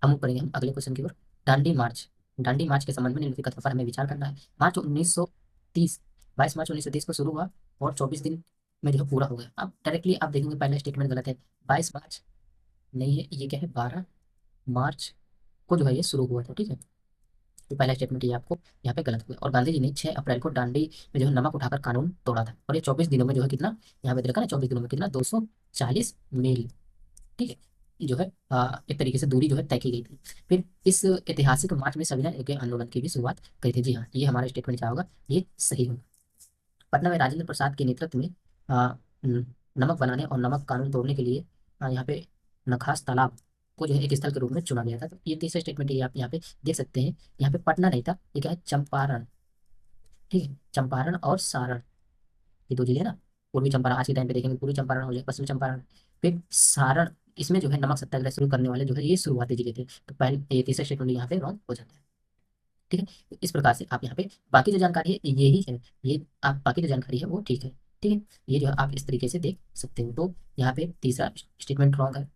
हम करेंगे हम अगले क्वेश्चन की ओर। दांडी मार्च के संबंध में निम्नलिखित कथनों पर हमें विचार करना है। मार्च 1930 22 मार्च 1930 को शुरू हुआ और 24 दिन में जो है पूरा हो गया। अब डायरेक्टली आप देखेंगे पहला स्टेटमेंट गलत है, 22 मार्च नहीं है, ये क्या है, 12 मार्च को जो है ये शुरू हुआ था। ठीक है, तो पहला स्टेटमेंट ये आपको यहाँ पे गलत हुआ। और गांधी जी ने 6 अप्रैल को दांडी में जो है नमक उठाकर कानून तोड़ा था, और ये 24 दिनों में जो है कितना, यहाँ पे देखा ना, 24 दिनों में कितना, 240 मील। ठीक है, जो है एक तरीके से दूरी जो है तय की गई थी। फिर इस ऐतिहासिक मार्च में सविनय के आंदोलन की भी शुरुआत करी थी। जी हाँ, ये हमारा स्टेटमेंट क्या होगा, ये सही होगा। पटना में राजेंद्र प्रसाद के नेतृत्व में नमक बनाने और नमक कानून तोड़ने के लिए यहाँ पे नखास तालाब को जो है एक स्थल के रूप में चुना गया था। तो ये तीसरा स्टेटमेंट ये आप यहाँ पे देख सकते हैं। यहाँ पे पटना नहीं था, ये क्या है, चंपारण। ठीक है, चंपारण और सारण, ये दो जिले हैं ना। पूर्वी चंपारण आज के टाइम पे देखेंगे, पूर्वी चंपारण हो जाए, पश्चिमी चंपारण, फिर सारण। इसमें जो है नमक सत्याग्रह शुरू करने वाले जो है ये शुरुआती जिले थे। तो पहले ये तीसरा स्टेटमेंट यहाँ पे रॉन्ग हो जाता है। ठीक है, तो इस प्रकार से आप यहाँ पे बाकी जो जानकारी है यही है, ये आप बाकी जो जानकारी है वो ठीक है। ठीक है, ये जो है आप इस तरीके से देख सकते हो। तो यहाँ पे तीसरा स्टेटमेंट रॉन्ग है,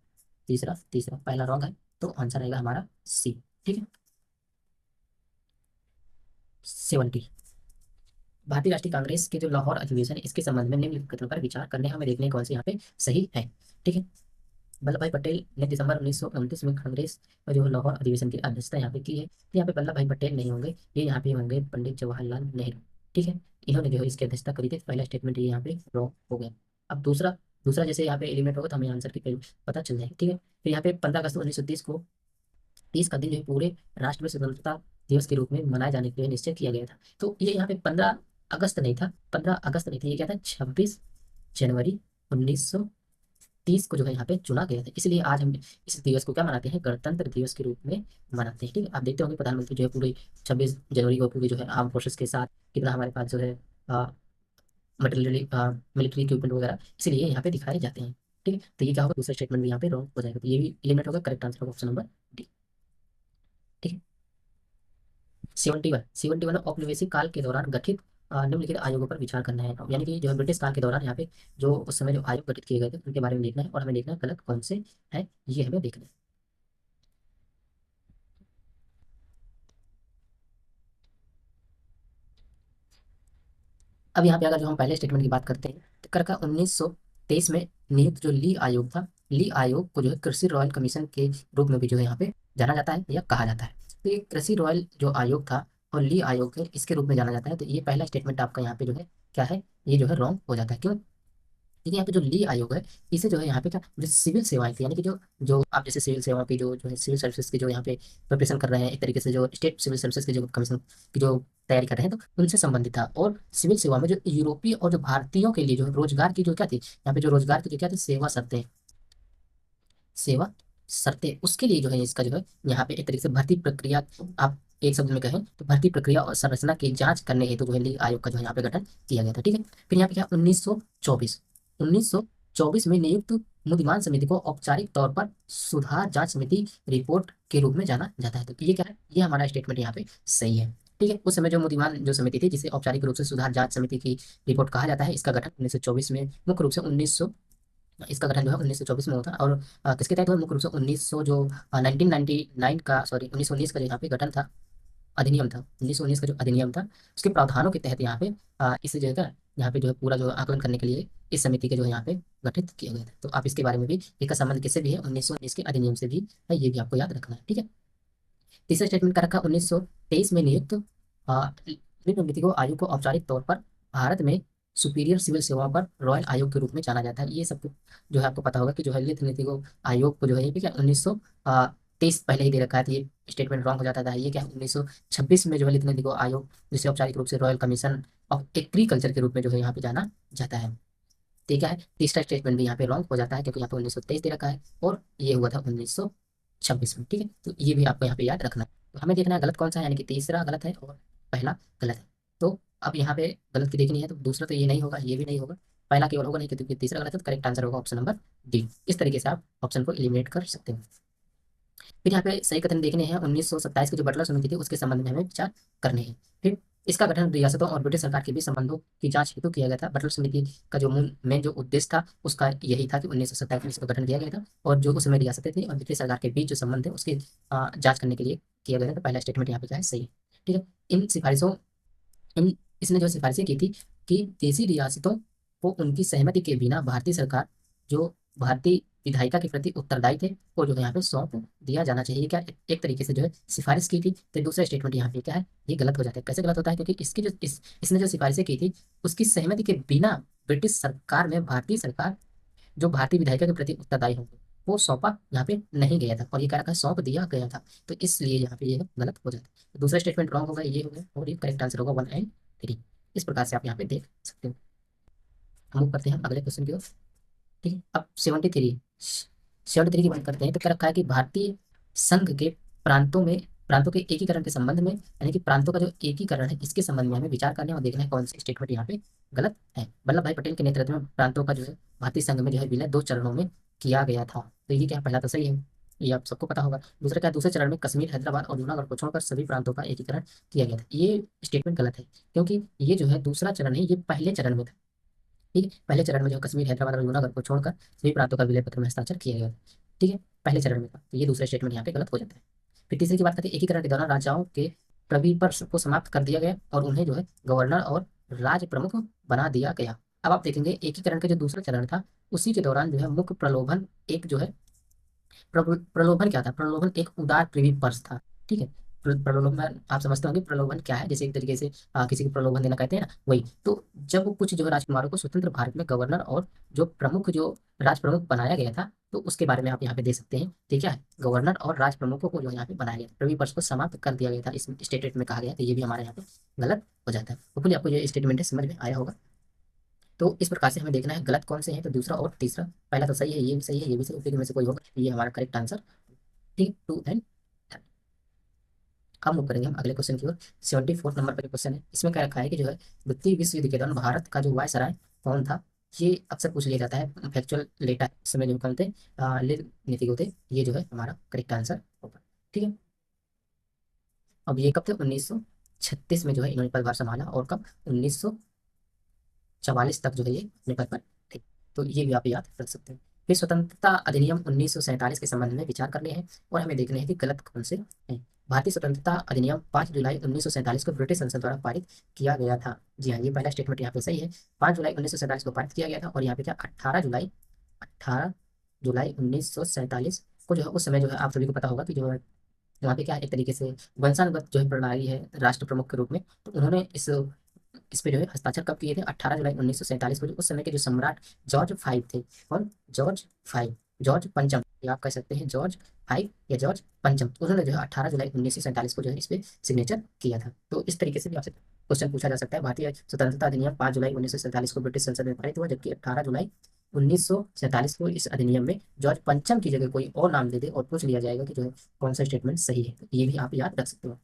तीसरा तीसरा पहला रॉन्ग है, तो आंसर आएगा हमारा सी। ठीक है, 70 भारतीय राष्ट्रीय कांग्रेस के जो लाहौर अधिवेशन है इसके संबंध में निम्नलिखित कथनों पर विचार करने हमें देखने कौन से यहाँ पे सही है। ठीक है, वल्लभ भाई पटेल ने दिसंबर 1929 में कांग्रेस का जो लाहौर अधिवेशन की अध्यक्षता यहाँ पे की है। तो यहाँ पे वल्लभ भाई पटेल नहीं होंगे, ये यहाँ पे होंगे पंडित जवाहरलाल नेहरू। ठीक है, इन्होंने जो है इसकी अध्यक्षता करी थी। पहला स्टेटमेंट ये यहाँ पे रॉन्ग हो गया। अब दूसरा दूसरा जैसे यहाँ पे एलिमेंट होगा तो हमें आंसर की पता चल जाएगी। ठीक है, फिर यहाँ पे 15 अगस्त 1930 को 30 का दिन जो है पूरे राष्ट्र में स्वतंत्रता दिवस के रूप में मनाए जाने के लिए निश्चय किया गया था। तो ये यहाँ पे 15 अगस्त नहीं था, 15 अगस्त नहीं था, ये क्या था, 26 जनवरी 1930 30 को जो है यहाँ पे चुना गया था। इसलिए आज हम इस दिवस को क्या मनाते हैं, गणतंत्र दिवस के रूप में मनाते हैं। ठीक है, आप देखते होंगे प्रधानमंत्री जो है पूरी 26 जनवरी को पूरी जो है आर्म फोर्सेस के साथ कितना हमारे पास जो है मटेरियली मिलिट्री इक्विपमेंट वगैरह इसलिए यहाँ पे दिखाए जाते हैं। ठीक है, तो ये क्या होगा, दूसरा स्टेटमेंट भी यहाँ पे रॉन्ग हो जाएगा, तो ये भी एलिमिनेट होगा। करेक्ट आंसर होगा ऑप्शन नंबर डी। ठीक है, 71 औपनिवेशिक काल के दौरान गठित निम्नलिखित आयोगों पर विचार करना है। यानी कि जो है ब्रिटिश काल के दौरान यहाँ पे जो उस समय जो आयोग गठित किए गए थे उनके बारे में देखना है, और हमें देखना है गलत कौन से है, ये हमें देखना है। अब यहाँ पे अगर जो हम पहले स्टेटमेंट की बात करते हैं तो करका 1923 में नियुक्त जो ली आयोग था, ली आयोग को जो है कृषि रॉयल कमीशन के रूप में भी जो है यहाँ पे जाना जाता है या कहा जाता है। तो ये कृषि रॉयल जो आयोग था और ली आयोग है, इसके रूप में जाना जाता है। तो ये पहला स्टेटमेंट आपका यहाँ पे जो है क्या है, ये जो है रॉन्ग हो जाता है। क्यों? देखिए यहाँ पे जो ली आयोग है, इसे जो है यहाँ पे क्या, जो सिविल सेवाएं थी, यानी कि जो जो आप जैसे सिविल सेवाओं की जो जो है सिविल सर्विसेज की जो यहाँ पे प्रिपरेशन कर रहे हैं, एक तरीके से जो स्टेट सिविल सर्विसेज की जो कमीशन की जो तैयारी कर रहे हैं, तो उनसे संबंधित था। और सिविल सेवा में जो यूरोपीय और जो भारतीयों के लिए जो रोजगार की जो क्या थी, यहाँ पे जो रोजगार की जो क्या थी, सेवा शर्तें, सेवा शर्तें, उसके लिए जो है इसका जो है यहाँ पे एक तरीके से भर्ती प्रक्रिया, आप एक शब्द में कहें तो भर्ती प्रक्रिया और संरचना की जांच करने हेतु जो है लीग आयोग का जो है यहाँ पे गठन किया गया था। ठीक है, फिर यहाँ पे क्या 1924 में नियुक्त मुद्यमान समिति को औपचारिक तौर पर सुधार जांच समिति रिपोर्ट के रूप में जाना जाता है। तो ये क्या है, ये हमारा स्टेटमेंट यहाँ पे सही है। ठीक है, उस समय जो मुद्यमान जो समिति थी, जिसे औपचारिक रूप से सुधार जांच समिति की रिपोर्ट कहा जाता है, इसका गठन 1924 में मुख्य रूप से 1900, इसका गठन जो है 1924 में होता है। और किसके तहत हुआ, मुख्य रूप से 1900 जो 1999 का, सॉरी 1919 का जो यहाँ पे गठन था, अधिनियम था, 1919 का जो अधिनियम था, उसके प्रावधानों के तहत यहाँ पे इस जगह यहाँ पे जो है पूरा जो आकलन करने के लिए इस समिति के जो है यहाँ पे गठित किया गया था। तो आप इसके बारे में भी, इसका संबंध किससे भी है, 1919 के अधिनियम से भी है, ये भी आपको याद रखना है। ठीक है, तीसरा स्टेटमेंट का रखा 1923 में नियुक्त नियुक्त समिति को आयोग को औपचारिक तौर पर भारत में सुपीरियर सिविल सेवाओं पर रॉयल आयोग के रूप में जाना जाता है। ये सब जो है आपको पता होगा कि जो है लित नीति को आयोग को जो है ये भी क्या 1923 पहले ही दे रखा है, तो ये स्टेटमेंट रॉन्ग हो जाता था। ये क्या 1926 में जो है लित नीति को आयोग, जिसे औपचारिक रूप से रॉयल कमीशन ऑफ एग्रीकल्चर के रूप में जो है यहाँ पे जाना जाता है। ठीक है, तीसरा स्टेटमेंट भी यहाँ पे रॉन्ग हो जाता है, क्योंकि यहाँ पे 1923 दे रखा है और ये हुआ था 1926 में। ठीक है, तो ये भी आपको यहाँ पे याद रखना है। तो हमें देखना है गलत कौन सा है, यानी कि तीसरा गलत है और पहला गलत है। तो अब यहाँ पे गलत की देखनी है, तो दूसरा तो ये नहीं होगा, ये भी नहीं होगा, पहला केवल होगा नहीं, क्योंकि तीसरा गलत है। तो करेक्ट आंसर होगा ऑप्शन नंबर डी। इस तरीके से आप ऑप्शन को एलिमिनेट कर सकते हो। फिर यहाँ पे सही कथन देखने हैं, 1927 की जो बटलर समिति थी उसके संबंध में हमें विचार करने हैं। फिर इसका गठन रियासतों और ब्रिटिश सरकार के बीच संबंधों की जांच हेतु किया गया था। बटलर समिति का जो मूल मेन जो उद्देश्य था उसका यही था कि 1927 में इसका गठन किया गया था, और जो उस समय रियासतें थी और ब्रिटिश सरकार के बीच जो संबंध है उसकी जांच करने के लिए किया गया था। तो पहला स्टेटमेंट यहाँ पे क्या है, सही है। ठीक है, इन सिफारिशों इन इसने जो सिफारिशें की थी कि देशी रियासतों को उनकी सहमति के बिना भारतीय सरकार जो भारतीय विधायिका के प्रति उत्तरदायी थे वो जो है यहाँ पे सौंप दिया जाना चाहिए। क्या एक तरीके से जो है सिफारिश की थी। तो दूसरा स्टेटमेंट यहाँ पे क्या है, ये गलत हो जाता है। कैसे गलत होता है, क्योंकि इसकी जो इसने जो सिफारिशें की थी उसकी सहमति के बिना ब्रिटिश सरकार में भारतीय सरकार जो भारतीय विधायिका के प्रति उत्तरदायी होंगे वो सौंपा यहाँ पे नहीं गया था, और ये कह रखा है सौंप दिया गया था। तो इसलिए यहाँ पे ये गलत हो जाता है। तो दूसरा स्टेटमेंट रॉन्ग होगा, ये हो गया, और ये करेक्ट आंसर होगा 1 एंड 3। इस प्रकार से आप यहाँ पे देख सकते हो। हम लोग करते हैं अगले क्वेश्चन की ओर। ठीक है, अब 73 की बात करते हैं। तो क्या रखा है कि भारतीय संघ के प्रांतों के एकीकरण के संबंध में, यानी कि प्रांतों का जो एकीकरण है इसके संबंध में हमें विचार करने और देखना है कौन सी स्टेटमेंट यहाँ पे गलत है। वल्लभ भाई पटेल के नेतृत्व में प्रांतों का जो है भारतीय संघ में जो है विलय 2 चरणों में किया गया था। तो ये क्या, पहला तो सही है, ये आप सबको पता होगा। दूसरा क्या, दूसरे चरण में कश्मीर, हैदराबाद और जूनागढ़ को छोड़कर सभी प्रांतों का एकीकरण किया गया था। ये स्टेटमेंट गलत है, क्योंकि ये जो है दूसरा चरण है, ये पहले चरण में था। ठीक है, पहले चरण में जो कश्मीर, हैदराबाद और जूनागढ़ को छोड़कर सभी प्रांतों का विलय पत्र में हस्ताक्षर किया गया था। ठीक है, पहले चरण में था, तो ये दूसरा स्टेटमेंट यहाँ पे गलत हो जाता है। फिर तीसरी की बात करते हैं, एकीकरण के दौरान राजाओं के प्रभुत्व को समाप्त कर दिया गया और उन्हें जो है गवर्नर और राज प्रमुख बना दिया गया। अब आप देखेंगे एकीकरण का जो दूसरा चरण था उसी के दौरान जो है मुख्य प्रलोभन एक जो है प्रलोभन क्या था, प्रलोभन एक उदार प्रीवी पर्स था। ठीक है, प्रलोभन आप समझते होंगे प्रलोभन क्या है, जैसे एक तरीके से किसी को प्रलोभन देना कहते हैं ना, वही। तो जब कुछ जो है राजकुमारों को स्वतंत्र भारत में गवर्नर और जो प्रमुख जो राज प्रमुख बनाया गया था, तो उसके बारे में आप यहाँ पे देख सकते हैं। ठीक है, गवर्नर और राज प्रमुखों को जो यहाँ पे बनाया गया था, प्रीवी पर्स को समाप्त कर दिया गया था, इस स्टेटमेंट में कहा गया। तो ये भी हमारे यहाँ पे गलत हो जाता है। होपफुली आपको जो स्टेटमेंट है समझ में आया होगा। तो इस प्रकार से हमें देखना है गलत कौन से हैं, तो दूसरा और तीसरा। पहला तो सही है, ये भी सही है, ये भी सही, फिर में से कोई होगा, ये हमारा करेक्ट आंसर। ठीक, 2 एंड 3। अब मूव करेंगे हम अगले क्वेश्चन की ओर। 74 नंबर पर क्वेश्चन है, इसमें क्या रखा है कि जो है द्वितीय विश्व युद्ध के दौरान भारत का जो वायसराय कौन था। ये अक्सर पूछ लिया जाता है, फैक्चुअल डेटा इस समय जो कौन थे, नीति को थे। ये जो है हमारा करेक्ट आंसर होगा। ठीक है, अब ये कब थे, 1936 में जो है इन्होंने पदभार संभाला, और कब, 1944 तक जो है ये अपने पद पर थे। तो ये भी आप याद रख सकते हैं। फिर स्वतंत्रता अधिनियम 1947 के संबंध में विचार करने हैं, और हमें देखने हैं कि गलत कौन से हैं। भारतीय स्वतंत्रता अधिनियम 5 जुलाई 1947 को ब्रिटिश संसद द्वारा पारित किया गया था। जी हाँ, ये पहला स्टेटमेंट यहाँ पे सही है। 5 जुलाई 1947 को पारित किया गया था, और यहाँ पे क्या, 18 जुलाई 1947 को जो है, उस समय जो है आप सभी को पता होगा कि जो है वहाँ पे क्या है, एक तरीके से वंशानुगत जो है प्रणाली है राष्ट्र प्रमुख के रूप में। तो उन्होंने इस पे जो है हस्ताक्षर कब किए थे, 18 जुलाई 1947 को। जो उस समय के जो सम्राट जॉर्ज फाइव थे, कौन, जॉर्ज फाइव, जॉर्ज पंचम, या आप कह सकते हैं जॉर्ज फाइव या जॉर्ज पंचम। तो उन्होंने जो है 18 जुलाई 1947 को जो है इस पे सिग्नेचर किया था। तो इस तरीके से भी आपसे क्वेश्चन पूछा जा सकता है। भारतीय स्वतंत्रता अधिनियम 5 जुलाई 1947 को ब्रिटिश संसद में पारित हुआ, जबकि 18 जुलाई 1947 को इस अधिनियम में जॉर्ज पंचम की जगह कोई और नाम दे दे और पूछ लिया जाएगा कि जो है कौन सा स्टेटमेंट सही है। तो ये भी आप याद रख सकते हो।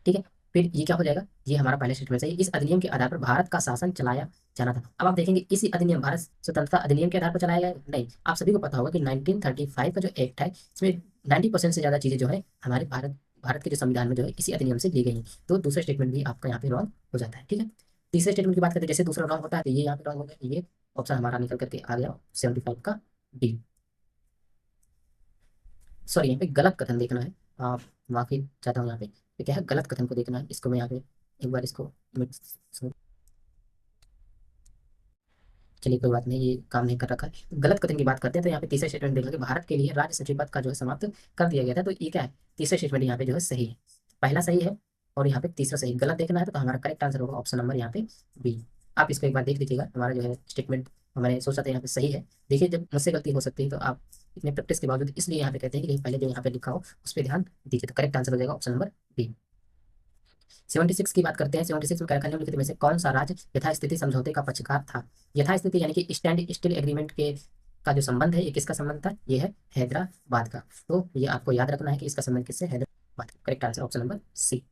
ठीक है, फिर ये क्या हो जाएगा, ये हमारा पहला स्टेटमेंट सही है। इस अधिनियम के आधार पर भारत का शासन चलाया जाना था। अब आप देखेंगे इसी अधिनियम, भारत स्वतंत्रता अधिनियम के आधार पर चलाया गया है? नहीं, आप सभी को पता होगा कि 1935 का जो एक्ट है, इसमें 90% से ज्यादा चीजें जो है हमारे भारत भारत के जो संविधान में जो है इसी अधिनियम से ली गई हैं। तो दूसरा स्टेटमेंट भी आपका यहाँ पे रॉन्ग हो जाता है। ठीक है, तीसरे स्टेटमेंट की बात करते हैं, जैसे दूसरा रॉन्ग होता है तो ये यहाँ पे रॉन्ग हो गया। ये ऑप्शन हमारा निकल करके आ गया 75 का डी। सॉरी, यहाँ पे गलत कथन देखना है। आप, माफी चाहता हूँ, यहाँ पे ये क्या है, गलत कथन को देखना है। इसको मैं यहाँ पे एक बार इसको चलिए कोई बात नहीं, ये काम नहीं कर रखा है। तो गलत कथन की बात करते हैं, तो यहाँ पे तीसरा स्टेटमेंट देख लो कि भारत के लिए राज्य सचिव पद का जो है समाप्त कर दिया गया था। तो ये क्या है, तीसरा स्टेटमेंट यहाँ पे जो है सही है। पहला सही है, और यहाँ पे तीसरा सही। गलत देखना है तो हमारा करेक्ट आंसर होगा ऑप्शन नंबर यहाँ पे बी। आप इसको एक बार देख लीजिएगा, हमारा जो है स्टेटमेंट मैंने सोचा था यहाँ पे सही है। देखिए, जब मुझसे गलती हो सकती है तो आप इतने प्रैक्टिस के बावजूद इसलिए यहाँ पे कहते हैं कि पहले जो यहाँ पे लिखा हो उस पर ध्यान दीजिए। तो करेक्ट आंसर हो जाएगा ऑप्शन नंबर बी। 76 की बात करते हैं। 76 में क्या, निम्नलिखित में से कौन सा राज्य यथास्थिति समझौते का पक्षकार था। यथास्थिति यानी कि स्टैंड स्टिल एग्रीमेंट के का जो संबंध है, ये किसका संबंध था, ये है हैदराबाद का। तो ये आपको याद रखना है कि इसका संबंध किससे, Hyderabad. Correct answer option number C.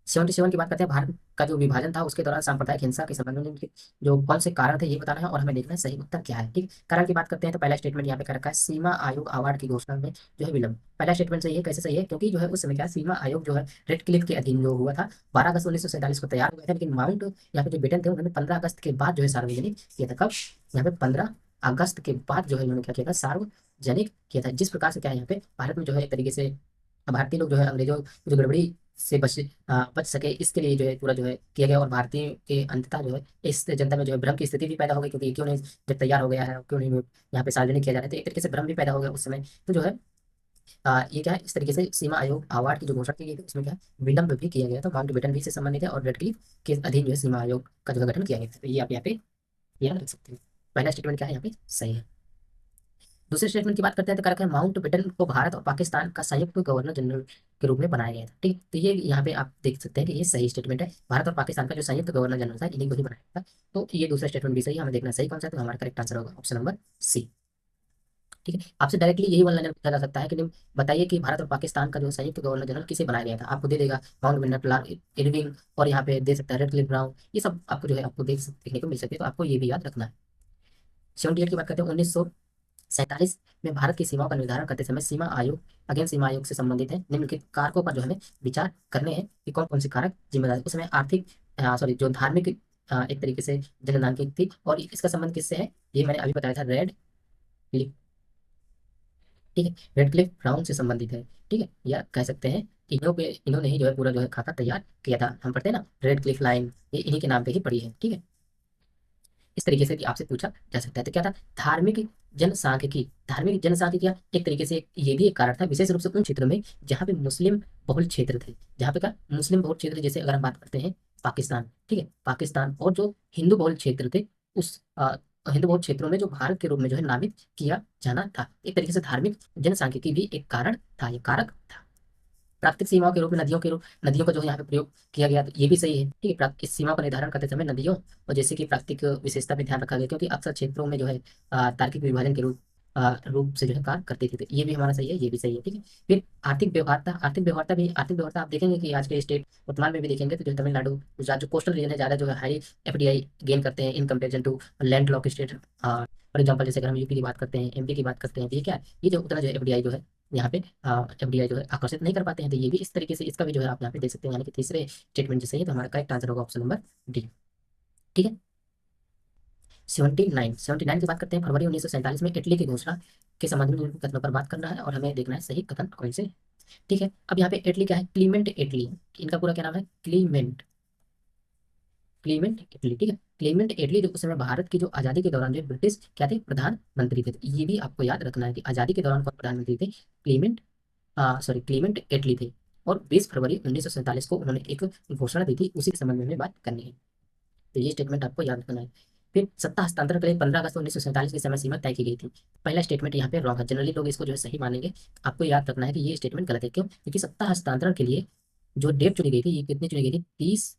77 की बात करते हैं। भारत का जो विभाजन था उसके दौरान सांप्रदायिक हिंसा के संबंध में जो कौन से कारण थे ये बताना है, और हमें देखना है सही उत्तर क्या है। ठीक, कारण की बात करते हैं तो पहला स्टेटमेंट यहाँ पे कर रखा है, सीमा आयोग अवार्ड की घोषणा में जो है विलंब। पहला स्टेटमेंट सही है। कैसे सही है, क्योंकि जो है उस समय क्या, सीमा आयोग जो है रेड क्लिफ के अधीन जो हुआ था, 12 अगस्त 1947 को तैयार हुआ था, लेकिन माउंट यहाँ पे जो ब्रिटेन थे उन्होंने 15 अगस्त के बाद जो है सार्वजनिक किया था। कब, यहाँ पे 15 अगस्त के बाद जो है उन्होंने क्या किया था, सार्वजनिक किया था। जिस प्रकार से क्या है, यहाँ पे भारत में जो है एक तरीके से भारतीय लोग जो है अंग्रेजों की जो गड़बड़ी से बच सके, इसके लिए जो है पूरा जो है किया गया। और भारतीय के अंततः जो है इस जनता में जो है भ्रम की स्थिति भी पैदा हो गई, क्योंकि क्यों नहीं, जब तैयार हो गया है क्यों नहीं यहाँ पे सार्वजनिक किया जा रहा है, तो एक तरीके से भ्रम भी पैदा हो गया उस समय। तो जो है ये क्या है, इस तरीके से सीमा आयोग अवार्ड की जो घोषणा की गई थी उसमें क्या है, विलंब भी किया गया था। माउंट बेटन भी से संबंधित है, और रेडक्लिफ के अधीन जो है सीमा आयोग का जो है गठन किया गया था। तो ये आप यहाँ पे याद रख सकते हैं। पहला स्टेटमेंट क्या है यहाँ पे सही है। दूसरे स्टेटमेंट की बात करते हैं तो क्या है, माउंट बेटन को भारत और पाकिस्तान का संयुक्त गवर्नर जनरल के रूप में बनाया गया था। ठीक, तो ये यहाँ पे आप देख सकते हैं कि ये सही स्टेटमेंट है। भारत और पाकिस्तान का जो संयुक्त गवर्नर जनरल था इन्हीं को ही बनाया था। तो ये दूसरा स्टेटमेंट भी सही है। हमें देखना सही कौन सा है, तो हमारा करेक्ट आंसर होगा ऑप्शन नंबर सी। ठीक है, आपसे डायरेक्टली यही वाला लाइन पूछा जा सकता है कि बताइए कि भारत और पाकिस्तान का जो संयुक्त गवर्नर जनरल किसे बनाया गया था। आपको दे देगा माउंट बेटन, इरविंग, और यहाँ पे दे सकता है रेडक्लिफ ब्राउन। ये सब आपको जो है आपको देखने को मिल सकती है, तो आपको ये भी याद रखना है। 78 की बात करते हैं। 1947 में भारत की सीमाओं का निर्धारण करते समय सीमा आयोग, अगेन सीमा आयोग से संबंधित है, निम्नलिखित कारकों पर जो हमें विचार करने हैं कि कौन कौन से कारक जिम्मेदार है। उसमें आर्थिक, सॉरी, जो धार्मिक एक तरीके से जनगणना की थी, और इसका संबंध किससे है, ये मैंने अभी बताया था, रेड क्लिफ। ठीक है, रेड क्लिफ ब्राउन से संबंधित है। ठीक है, या कह सकते हैं इन्होंने ही जो है पूरा जो है खाका तैयार किया था। हम पढ़ते हैं ना रेड क्लिफ लाइन, ये इन्हीं के नाम पे ही पड़ी है। ठीक है, इस तरीके से भी आपसे पूछा जा सकता है। तो क्या था, धार्मिक जनसांख्यिकी का एक तरीके से ये भी एक कारण था, विशेष रूप से उन क्षेत्रों में जहाँ पे मुस्लिम बहुल क्षेत्र थे। जहाँ पे क्या, मुस्लिम बहुल क्षेत्र, जैसे अगर हम बात करते हैं पाकिस्तान, ठीक है, पाकिस्तान, और जो हिंदू बहुल क्षेत्र थे, उस हिंदू बहुल क्षेत्रों में जो भारत के रूप में जो है नामित किया जाना था। एक तरीके से धार्मिक जनसांख्यिकी भी एक कारण था, ये कारक था। प्राकृतिक सीमाओं के रूप में नदियों का जो है यहाँ पे प्रयोग किया गया, तो ये भी सही है। ठीक है, इस सीमा का निर्धारण करते समय नदियों और जैसे कि प्राकृतिक विशेषता पे ध्यान रखा गया, क्योंकि अक्सर क्षेत्रों में जो है तार्किक विभाजन के रूप से जो है कार्य करती थी, तो ये भी हमारा सही है, ये भी सही है। ठीक है, फिर आर्थिक व्यवहारता आप देखेंगे कि आज के स्टेट वर्तमान में भी देखेंगे तो जो तमिलनाडु, गुजरात, जो कोस्टल रीजन है, ज़्यादा जो है हाई एफडीआई गेन करते हैं in comparison to land lock state. For example जैसे अगर हम यूपी की बात करते हैं, एमपी की बात करते हैं, तो ये क्या है, ये जो उतना जो एफडीआई जो है यहाँ पे एफडीआई जो है आकर्षित नहीं कर पाते हैं, तो ये भी इस तरीके से इसका भी जो है आप यहाँ पे देख सकते हैं, यानी कि तीसरे स्टेटमेंट जो सही है, तो हमारा करेक्ट आंसर होगा ऑप्शन नंबर डी। ठीक है, 79 की बात करते हैं। फरवरी 1947 में इटली की घोषणा के संबंध में निम्नलिखित कथनों पर बात करना है और हमें देखना है सही कथन कौन से। ठीक है, अब यहाँ पे इटली क्या है, क्लीमेंट इटली, इनका पूरा क्या नाम है, क्लीमेंट क्लीमेंट इटली। ठीक है, क्लीमेंट इटली जो उस समय भारत की जो आज़ादी के दौरान जो ब्रिटिश क्या थे, प्रधानमंत्री थे, तो ये भी आपको याद रखना है कि आज़ादी के दौरान कौन प्रधानमंत्री थे, क्लीमेंट एटली थे। और 20 फरवरी 1947 को उन्होंने एक घोषणा दी थी, उसी के संबंध में हमें बात करनी है, तो ये स्टेटमेंट आपको याद रखना है। फिर सत्ता हस्तांतरण के लिए 15 अगस्त 1947 की समय सीमा तय की गई थी। पहला स्टेटमेंट यहाँ पे रॉन्ग है, जनरली लोग इसको जो है सही मानेंगे, आपको याद रखना है कि ये स्टेटमेंट गलत है। क्यों? क्योंकि सत्ता हस्तांतरण के लिए जो डेट चुनी गई थी, ये कितनी चुनी गई थी, 30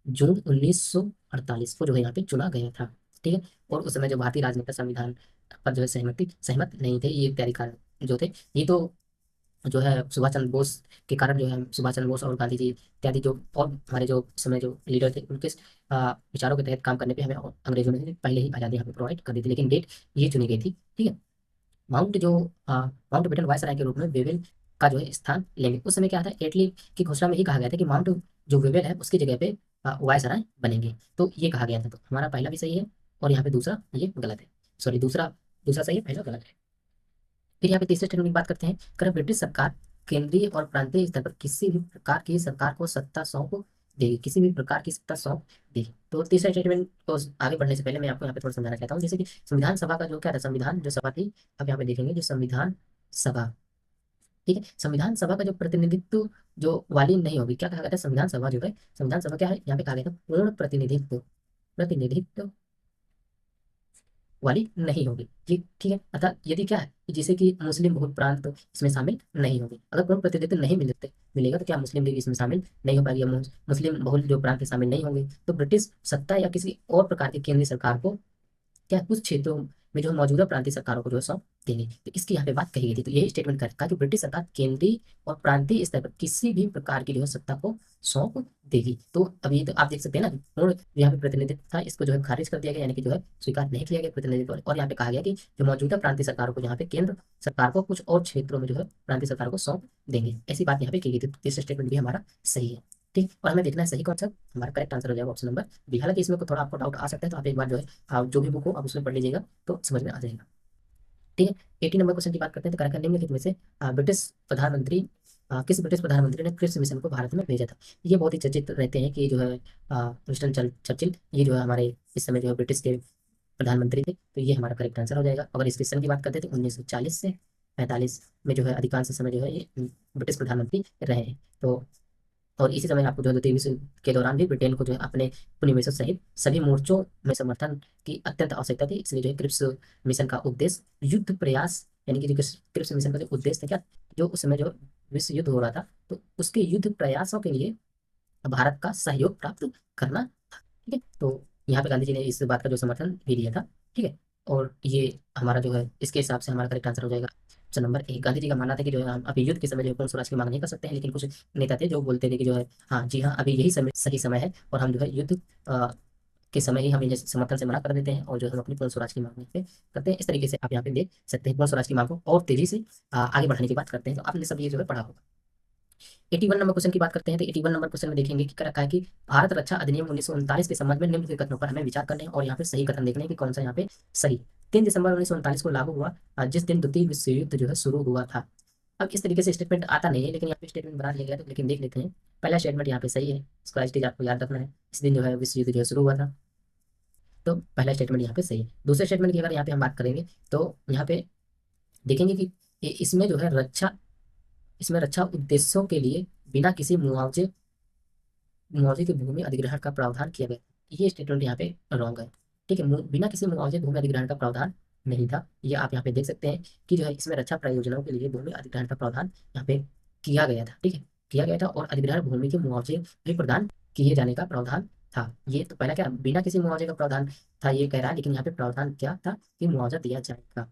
जून 1948 को जो है यहाँ पे चुना गया था। ठीक है, और उस समय जो भारतीय राजनेता संविधान पर जो है सहमत नहीं थे, ये इत्यादि कारण जो थे, ये तो जो है सुभाष चंद्र बोस के कारण जो है, सुभाष चंद्र बोस और गांधी जी इत्यादि जो और हमारे जो समय जो लीडर थे, उनके विचारों के तहत काम करने पे हमें अंग्रेजों ने पहले ही आज़ादी यहाँ पे प्रोवाइड कर दी थी, लेकिन डेट ये चुनी गई थी। ठीक है, माउंट बेटन वायसराय के रूप में वेवेल का जो है स्थान लेंगे। उस समय क्या था, इटली की घोषणा में ही कहा गया था कि माउंट जो वेवेल है उसकी जगह पे वायसराय बनेंगे, तो ये कहा गया था, तो हमारा पहला भी सही है और यहाँ पे दूसरा ये गलत है, सॉरी दूसरा दूसरा सही है, पहला गलत है। फिर यहाँ पे तीसरे स्टेटमेंट की बात करते हैं, कर ब्रिटिश सरकार केंद्रीय और प्रांतीय स्तर पर किसी भी प्रकार की सरकार को सत्ता सौंप देगी, किसी भी प्रकार की सत्ता सौंप देगी। तो तीसरा स्टेटमेंट को आगे बढ़ने से पहले मैं आपको यहाँ पे थोड़ा समझाना चाहता हूँ, जैसे कि संविधान सभा का जो क्या था, संविधान जो सभा थी, अब यहाँ पे देखेंगे जो संविधान सभा, ठीक है, संविधान सभा का जो प्रतिनिधित्व जो वाली नहीं होगी, क्या कहा गया था, संविधान सभा जो है, संविधान सभा क्या है, यहाँ पे कहा गया था पूर्ण प्रतिनिधित्व प्रतिनिधित्व वाली नहीं होगी। ठीक ठीक है, अर्थात यदि क्या है कि जैसे कि मुस्लिम बहुल प्रांत इसमें शामिल नहीं होगी, अगर पूर्ण प्रतिनिधित्व नहीं मिलेगा तो क्या मुस्लिम लीग इसमें शामिल नहीं हो पाएगी, या मुस्लिम बहुल जो प्रांत शामिल नहीं होंगे, तो ब्रिटिश सत्ता या किसी और प्रकार की केंद्रीय सरकार को क्या कुछ क्षेत्रों में जो मौजूदा प्रांतीय सरकारों को जो है सौंप देंगे, तो इसकी यहाँ पे बात कही गई थी, तो यही स्टेटमेंट कहा कि ब्रिटिश सरकार केंद्रीय और प्रांतीय स्तर पर किसी भी प्रकार की जो है सत्ता को सौंप देगी। तो अभी तो आप देख सकते हैं ना, पूर्ण यहाँ पे प्रतिनिधित्व था, इसको जो है खारिज कर दिया गया, यानी कि जो है स्वीकार नहीं किया गया प्रतिनिधित्व, और यहाँ पे कहा गया कि जो मौजूदा प्रांतीय सरकारों को यहाँ पे केंद्र सरकार को कुछ और क्षेत्रों में जो है प्रांतीय सरकार को सौंप देंगे, ऐसी बात यहाँ पे की गई थी, तो तीसरा स्टेटमेंट भी हमारा सही है। ठीक, और हमें देखना है सही कौन सा, हमारा करेक्ट आंसर हो जाएगा ऑप्शन नंबर बी। हालांकि इसमें थोड़ा आपको डाउट आ सकता है, तो आप एक बार जो है आप जो भी बुक हो आप उसमें पढ़ लीजिएगा तो समझ में आ जाएगा। ठीक है, 80 नंबर क्वेश्चन की बात करते हैं, तो करेक्ट निम्नलिखित में से ब्रिटिश प्रधानमंत्री किस ब्रिटिश प्रधानमंत्री ने क्रिप्स मिशन को भारत में भेजा था। ये बहुत ही चर्चित रहते हैं कि जो है विंस्टन चर्चिल, ये जो है हमारे इस समय जो है ब्रिटिश के प्रधानमंत्री थे, तो ये हमारा करेक्ट आंसर हो जाएगा। अगर इस क्वेश्चन की बात करते हैं तो 1940 से 45 में जो है अधिकांश समय जो है ये ब्रिटिश प्रधानमंत्री रहे हैं। तो और इसी समय आपको जो है द्वितीय विश्व के दौरान भी ब्रिटेन को जो है अपने उपनिवेशों सहित सभी मोर्चों में समर्थन की अत्यंत आवश्यकता थी, इसलिए जो है क्रिप्स मिशन का उद्देश्य युद्ध प्रयास, यानी कि जो क्रिप्स मिशन का जो उद्देश्य था क्या, जो उस समय जो विश्व युद्ध हो रहा था, तो उसके युद्ध प्रयासों के लिए भारत का सहयोग प्राप्त करना था। ठीक है, तो यहाँ पे गांधी जी ने इस बात का जो समर्थन भी दिया था। ठीक है, और ये हमारा जो है इसके हिसाब से हमारा करेक्ट आंसर हो जाएगा option number A. Gandhi ji का मानना था कि जो है हम अभी युद्ध के समय जो है पूर्ण स्वराज की मांग नहीं कर सकते हैं, लेकिन कुछ नेता थे जो बोलते थे कि जो है हाँ जी हाँ, अभी यही समय सही समय है और हम जो है युद्ध के समय ही हम इन्हें समर्थन से मना कर देते हैं और जो है हम अपनी पूर्ण स्वराज की मांग पे करते हैं। इस तरीके से आप यहाँ पे देख सकते हैं पूर्ण स्वराज की मांग को और तेजी से आगे बढ़ाने की बात करते हैं, तो आपने सब ये जो है पढ़ा होगा। 81 नंबर क्वेश्चन की बात करते हैं, तो 81 नंबर क्वेश्चन में देखेंगे कि क्या रखा है कि भारत रक्षा अधिनियम 1939 के संबंध में निम्नलिखित कथनों पर हमें विचार करने हैं और यहाँ पे सही कथन देखने हैं कि कौन सा यहाँ पे सही। 3 दिसंबर 1939 को लागू हुआ, जिस दिन द्वितीय विश्व युद्ध जो है शुरू हुआ था। अब इस तरीके से स्टेटमेंट आता नहीं है, लेकिन यहाँ पे स्टेटमेंट बना लिया गया, तो लेकिन देख लेते हैं। पहला स्टेटमेंट यहाँ पे सही है, इसका एज आपको याद रखना है, इस दिन जो है विश्व युद्ध जो है शुरू हुआ था, तो पहला स्टेटमेंट यहाँ पे सही है। दूसरे स्टेटमेंट की अगर यहाँ पे हम बात करेंगे तो यहाँ पे देखेंगे कि इसमें जो है रक्षा उद्देश्यों के लिए बिना किसी मुआवजे की भूमि अधिग्रहण का प्रावधान किया गया, ये स्टेटमेंट यहाँ पे रॉन्ग है। ठीक है, बिना किसी मुआवजे भूमि अधिग्रहण का प्रावधान नहीं था, ये आप यहाँ पे देख सकते हैं कि जो है इसमें रक्षा प्रयोजनों के लिए भूमि अधिग्रहण का प्रावधान यहाँ पे किया गया था। ठीक है, किया गया था और अधिग्रहण भूमि के मुआवजे भी प्रदान किए जाने का प्रावधान था। ये तो पहला क्या, बिना किसी मुआवजे का प्रावधान था ये कह रहा है, लेकिन यहाँ पे प्रावधान क्या था कि मुआवजा दिया जाएगा।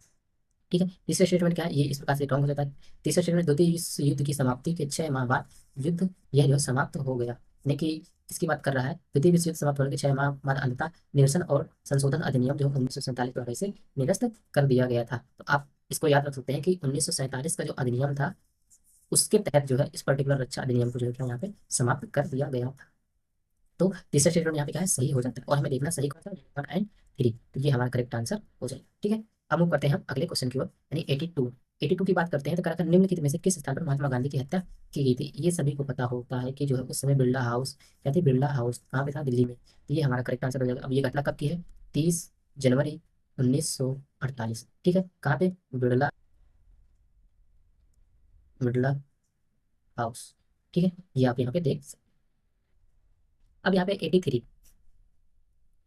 ठीक है, तीसरा स्टेटमेंट क्या है, ये इस प्रकार से रॉन्ग हो जाता है। तीसरा स्टेटमेंट, द्वितीय विश्व युद्ध की समाप्ति के 6 माह बाद युद्ध यह जो है समाप्त हो गया। यानी कि किसकी बात कर रहा है, द्वितीय विश्व युद्ध समाप्त होने के 6 माह बाद अंततः निरसन और संशोधन अधिनियम जो 1947 के से निरस्त कर दिया गया था। तो आप इसको याद रख सकते हैं कि 1947 का जो अधिनियम था उसके तहत जो है इस पर्टिकुलर रक्षा अधिनियम को जो है क्या यहाँ पे समाप्त कर दिया गया था। तो तीसरा स्टेटमेंट यहाँ पे क्या है, सही हो जाता है, और हमें देखना सही कौन सा, 1 एंड 3। तो ये हमारा करेक्ट आंसर हो जाएगा। ठीक है, अब मूव करते हैं हम अगले क्वेश्चन की ओर, यानी 82। 82 की बात करते हैं तो कहा निम्नलिखित में से किस स्थान पर महात्मा गांधी की हत्या की गई थी। ये सभी को पता होता है कि जो है उस समय बिरला हाउस, क्या थी, बिरला हाउस कहाँ पे था, दिल्ली में। तो ये हमारा करेक्ट आंसर हो जाएगा। अब ये घटना कब की है, 30 जनवरी 1948। ठीक है, कहाँ पे, बिरला, बिरला हाउस। ठीक है, ये आप यहाँ पे देख सकते हैं। अब यहाँ पे 83,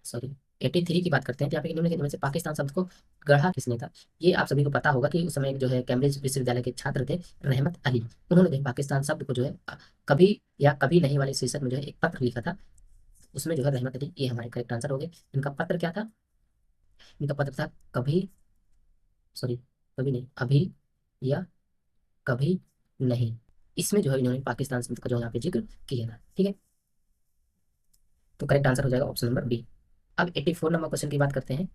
सॉरी 83 की बात करते हैं। तो यहाँ पे निम्नलिखित में से पाकिस्तान शब्द को गढ़ा किसने था। ये आप सभी को पता होगा कि उस समय जो है कैम्ब्रिज विश्वविद्यालय के छात्र थे रहमत अली, उन्होंने जो है पाकिस्तान शब्द को जो है कभी या कभी नहीं वाले शीर्षक में जो है एक पत्र लिखा था, उसमें जो है रहमत अली, ये हमारे करेक्ट आंसर हो गए। इनका पत्र क्या था, इनका पत्र था कभी, सॉरी कभी नहीं, अभी या कभी नहीं। इसमें जो है इन्होंने पाकिस्तान शब्द का जो यहाँ पे जिक्र किया था। ठीक है, तो करेक्ट आंसर हो जाएगा ऑप्शन नंबर बी। अब 84 नंबर क्वेश्चन की बात करते हैं।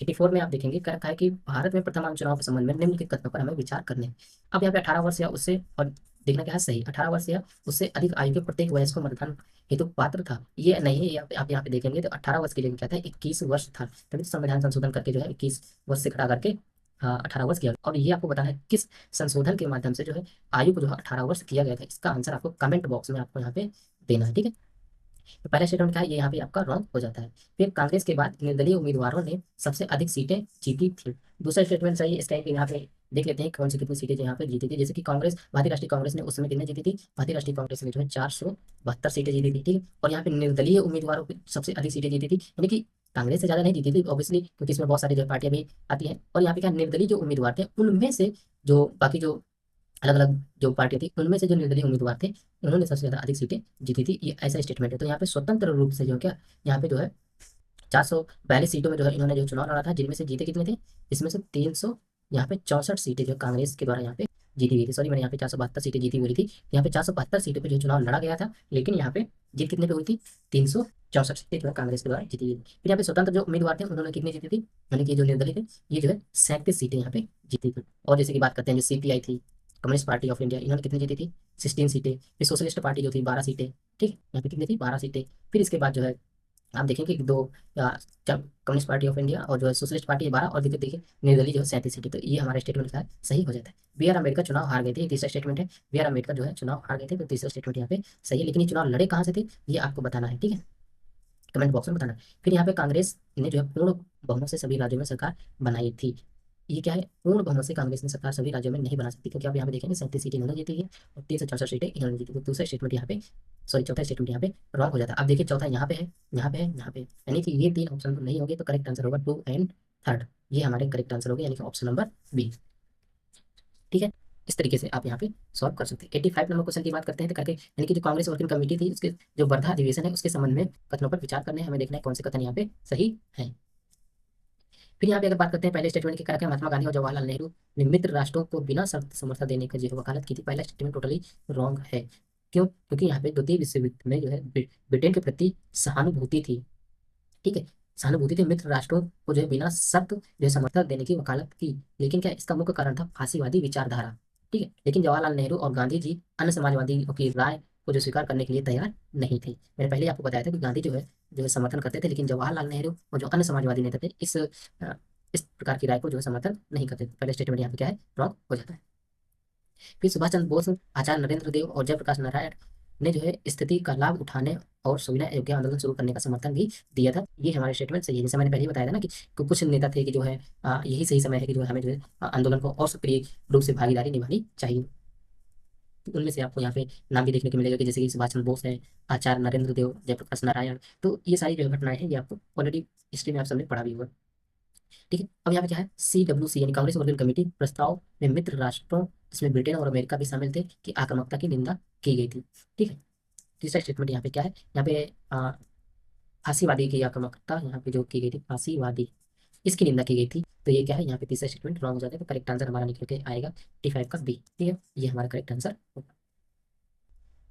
84 में आप देखेंगे क्या है कि भारत में प्रथम आम चुनाव के संबंध में निम्नलिखित कथनों पर हमें विचार करने हैं। अब यहाँ पे 18 वर्ष या उससे, और देखना क्या है सही, 18 वर्ष या उससे अधिक आयु के प्रत्येक वयस्क को मतदान हेतु पात्र था, ये नहीं है। आप यहाँ पे देखेंगे तो 18 वर्ष के लिए क्या था, 21 वर्ष था, तभी तो संविधान संशोधन करके जो है 21 वर्ष से घटा करके, हाँ, 18 वर्ष किया। और ये आपको बताना है किस संशोधन के माध्यम से जो है आयु को जो है 18 वर्ष किया गया था। इसका आंसर आपको कमेंट बॉक्स में आपको यहाँ पे देना है। ठीक है, तो पहला स्टेटमेंट क्या है, ये यहाँ पे आपका रॉन्ग हो जाता है। फिर कांग्रेस के बाद निर्दलीय उम्मीदवारों ने सबसे अधिक सीटें जीती थी। दूसरा स्टेटमेंट सही है, इस टाइप के यहाँ पे देख लेते हैं कौन सी कितनी सीटें जो यहाँ पे जीती थी। जैसे कि कांग्रेस, भारतीय राष्ट्रीय कांग्रेस ने उस समय कितने जीती थी, भारतीय राष्ट्रीय कांग्रेस ने जो है 472 सीटें जीती थी। ठीक है, और यहाँ पे निर्दलीय उम्मीदवारों की सबसे अधिक सीटें जीती थी, यानी कि कांग्रेस से ज्यादा नहीं जीती थी ऑब्वियसली, क्योंकि इसमें बहुत सारी जो पार्टियां भी आती हैं। और यहाँ पे क्या, निर्दलीय जो उम्मीदवार थे उनमें से जो बाकी जो अलग अलग जो पार्टियां थी उनमें से जो निर्दलीय उम्मीदवार थे उन्होंने सबसे ज्यादा अधिक सीटें जीती थी, ये ऐसा स्टेटमेंट है। तो यहाँ पे स्वतंत्र रूप से जो क्या, यहाँ पे जो है 442 सीटों में जो है इन्होंने जो चुनाव लड़ा था, जिनमें से जीते कितने थे, इसमें से 300 यहाँ पे 64 सीटें जो कांग्रेस के द्वारा यहाँ पे जीती गई थी। सॉरी, मैंने यहाँ पे 472 सीटें जीती बोली थी, यहाँ पे 472 सीटों पे जो चुनाव लड़ा गया था, लेकिन यहाँ पे जीत कितने पे हुई थी, 364 सीटें जो है कांग्रेस के द्वारा जीती गई थी। फिर यहाँ पे स्वतंत्र जो उम्मीदवार थे उन्होंने कितनी जीती थी, यानी कि जो निर्दलीय थे ये जो है 37 सीटें यहाँ पे जीती थी। और जैसे कि बात करते हैं जो CPI थी, कम्युनिस्ट पार्टी ऑफ इंडिया, इन्होंने कितनी जीती थी, 16 सीटें। फिर सोशलिस्ट पार्टी जो थी 12 सीटें। ठीक, यहाँ पे कितनी थी, 12 सीटें। फिर इसके बाद जो है आप देखेंगे कि दो या जब कम्युनिस्ट पार्टी ऑफ इंडिया और जो है सोशलिस्ट पार्टी है 12, और देखिए देखिए निर्दलीय जो है 37 सीटें। तो ये हमारा स्टेटमेंट क्या है, सही हो जाता है। B.R. अम्बेडकर चुनाव हार गए थे, ये तीसरा स्टेटमेंट है। B.R. अम्बेडकर जो है चुनाव हार गए थे, तो तीसरा स्टेटमेंट यहाँ पे सही है। लेकिन ये चुनाव लड़े कहाँ से थे, ये आपको बताना है। ठीक है, कमेंट बॉक्स में बताना। फिर यहाँ पे कांग्रेस ने जो है पूर्ण बहुमत से सभी राज्यों में सरकार बनाई थी। ये क्या है, पूर्ण बहुमत से कांग्रेस ने सरकार सभी राज्यों में नहीं बना सकती, क्योंकि आप यहाँ पे देखेंगे 37 सीटें इन्होंने जीती है और 364 सीटें इन्होंने जीती। तो दूसरा स्टेटमेंट यहाँ पे, सॉरी चौथा स्टेटमेंट यहाँ पे रॉन्ग हो जाता है। अब देखिए चौथा यहाँ पे है, यहाँ पे है, यहाँ पे, यानी कि ये 3 ऑप्शन तो नहीं होंगे, तो करेक्ट आंसर होगा 2 एंड 3। ये हमारे करेक्ट आंसर हो गए, यानी कि ऑप्शन नंबर बी। ठीक है, इस तरीके से आप यहाँ पे सॉल्व कर सकते हैं। 85 नंबर क्वेश्चन की बात करते हैं, तो करके यानी कि जो कांग्रेस वर्किंग कमेटी थी उसके जो वर्धा अधिवेशन है उसके संबंध में कथनों पर विचार करने, हमें देखना है कौन से कथन यहाँ पे सही है। फिर यहाँ पे अगर बात करते हैं पहले स्टेटमेंट की, क्या महात्मा गांधी और जवाहरलाल नेहरू ने मित्र राष्ट्रों को बिना शर्त समर्थन देने की जो वकालत की थी, पहला स्टेटमेंट टोटली रॉन्ग है। क्यों, क्योंकि यहाँ पे द्वितीय विश्व युद्ध में जो है ब्रिटेन के प्रति सहानुभूति थी। ठीक है, सहानुभूति थी, मित्र राष्ट्रों को जो है बिना शर्त जो है समर्थन देने की वकालत की। लेकिन क्या इसका मुख्य कारण था, फांसीवादी विचारधारा। ठीक है, लेकिन जवाहरलाल नेहरू और गांधी जी अन्य समाजवादियों की राय को जो स्वीकार करने के लिए तैयार नहीं थे। मैंने पहले ही आपको बताया था कि गांधी जो है समर्थन करते थे, लेकिन जवाहरलाल नेहरू और जो अन्य समाजवादी नेता थे इस प्रकार की राय को जो है समर्थन नहीं करते थे। पहले स्टेटमेंट यहाँ पे क्या है, रॉन्ग हो जाता है। फिर सुभाष चंद्र बोस, आचार्य नरेंद्र देव और जयप्रकाश नारायण ने जो है स्थिति का लाभ उठाने और सुविधा योग्य आंदोलन शुरू करने का समर्थन भी दिया था। ये हमारे स्टेटमेंट सही है। जैसे मैंने पहले ही बताया था ना कि कुछ नेता थे कि जो है यही सही समय है कि जो है हमें जो है आंदोलन को और सक्रिय रूप से भागीदारी निभानी चाहिए। तो उनमें से आपको यहाँ पे नाम भी देखने को मिलेगा कि जैसे कि सुभाष चंद्र बोस है, आचार्य नरेंद्र देव, जयप्रकाश नारायण। तो ये सारी जो घटनाएं हैं ये आपको ऑलरेडी हिस्ट्री में आप सबने पढ़ा भी होगा। ठीक है, अब यहाँ पे क्या है, CWC यानी कांग्रेस वर्किंग कमेटी प्रस्ताव में मित्र राष्ट्रों इसमें ब्रिटेन और अमेरिका भी शामिल थे कि आक्रामकता की निंदा की गई थी। ठीक है। तीसरा स्टेटमेंट यहाँ पे क्या है, यहाँ पे फांसीवादी की आक्रामकता यहाँ पे जो की गई थी, फांसीवादी, इसकी निंदा की गई थी। तो ये क्या है, यहाँ पे तीसरा स्टेटमेंट रॉन्ग हो जाता है। तो करेक्ट आंसर हमारा निकल के आएगा 85 का बी। ठीक है, ये हमारा करेक्ट आंसर होगा।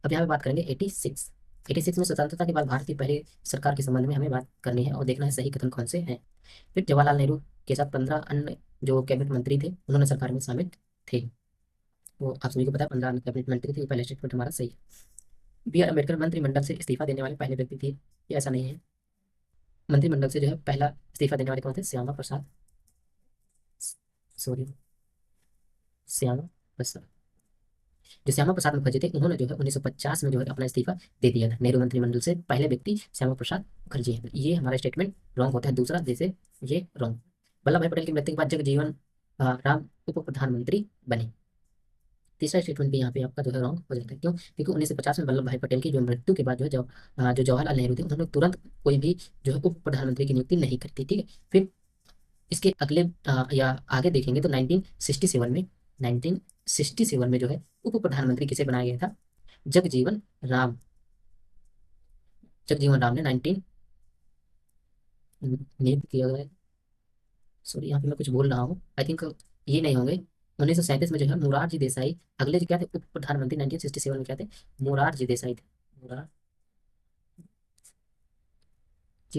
अब यहाँ पे बात करेंगे 86। 86 में स्वतंत्रता के बाद भारतीय पहली सरकार के संबंध में हमें बात करनी है और देखना है सही कथन कौन से हैं। फिर जवाहरलाल नेहरू के साथ 15 अन्य जो कैबिनेट मंत्री थे उन्होंने सरकार में शामिल थे। वो आप सभी को पता है 15 अन्य कैबिनेट मंत्री थे। ये पहला स्टेटमेंट हमारा सही है। बी आर अम्बेडकर मंत्रिमंडल से इस्तीफा देने वाले पहले व्यक्ति थे, ये ऐसा नहीं है। मंत्रिमंडल से जो है पहला इस्तीफा देने वाले कौन थे, श्यामा प्रसाद, सॉरी, श्यामा प्रसाद, जो श्यामा प्रसाद मुखर्जी थे, उन्होंने जो है 1950 में जो है अपना इस्तीफा दे दिया था। नेहरू मंत्रिमंडल से पहले व्यक्ति श्यामा प्रसाद मुखर्जी है। ये हमारा स्टेटमेंट रॉन्ग होता है दूसरा, जैसे ये रॉन्ग। वल्लभ भाई पटेल की मृत्यु के बाद जगजीवन राम उप प्रधानमंत्री बने। तीसरा स्टेटमेंट भी यहाँ पे आपका जो है रॉन्ग हो जाता है। क्यों? क्योंकि 1950 में वल्लभ भाई पटेल की जो मृत्यु के बाद जो है जो जवाहरलाल नेहरू थे उन्होंने तुरंत कोई भी जो है उप प्रधानमंत्री की नियुक्ति नहीं करती। ठीक है। फिर इसके अगले या आगे देखेंगे तो 1967 में जो है उप प्रधानमंत्री किसे बनाया गया था, जगजीवन राम। जगजीवन राम ने 19 नियुक्त किया गया। सॉरी, यहाँ पे मैं कुछ बोल रहा हूँ, आई थिंक ये नहीं होंगे। 1937 में जो है मोरारजी देसाई अगले जो क्या थे उप प्रधानमंत्री 1967 में क्या थे, मोरारजी देसाई थे। मोरारजी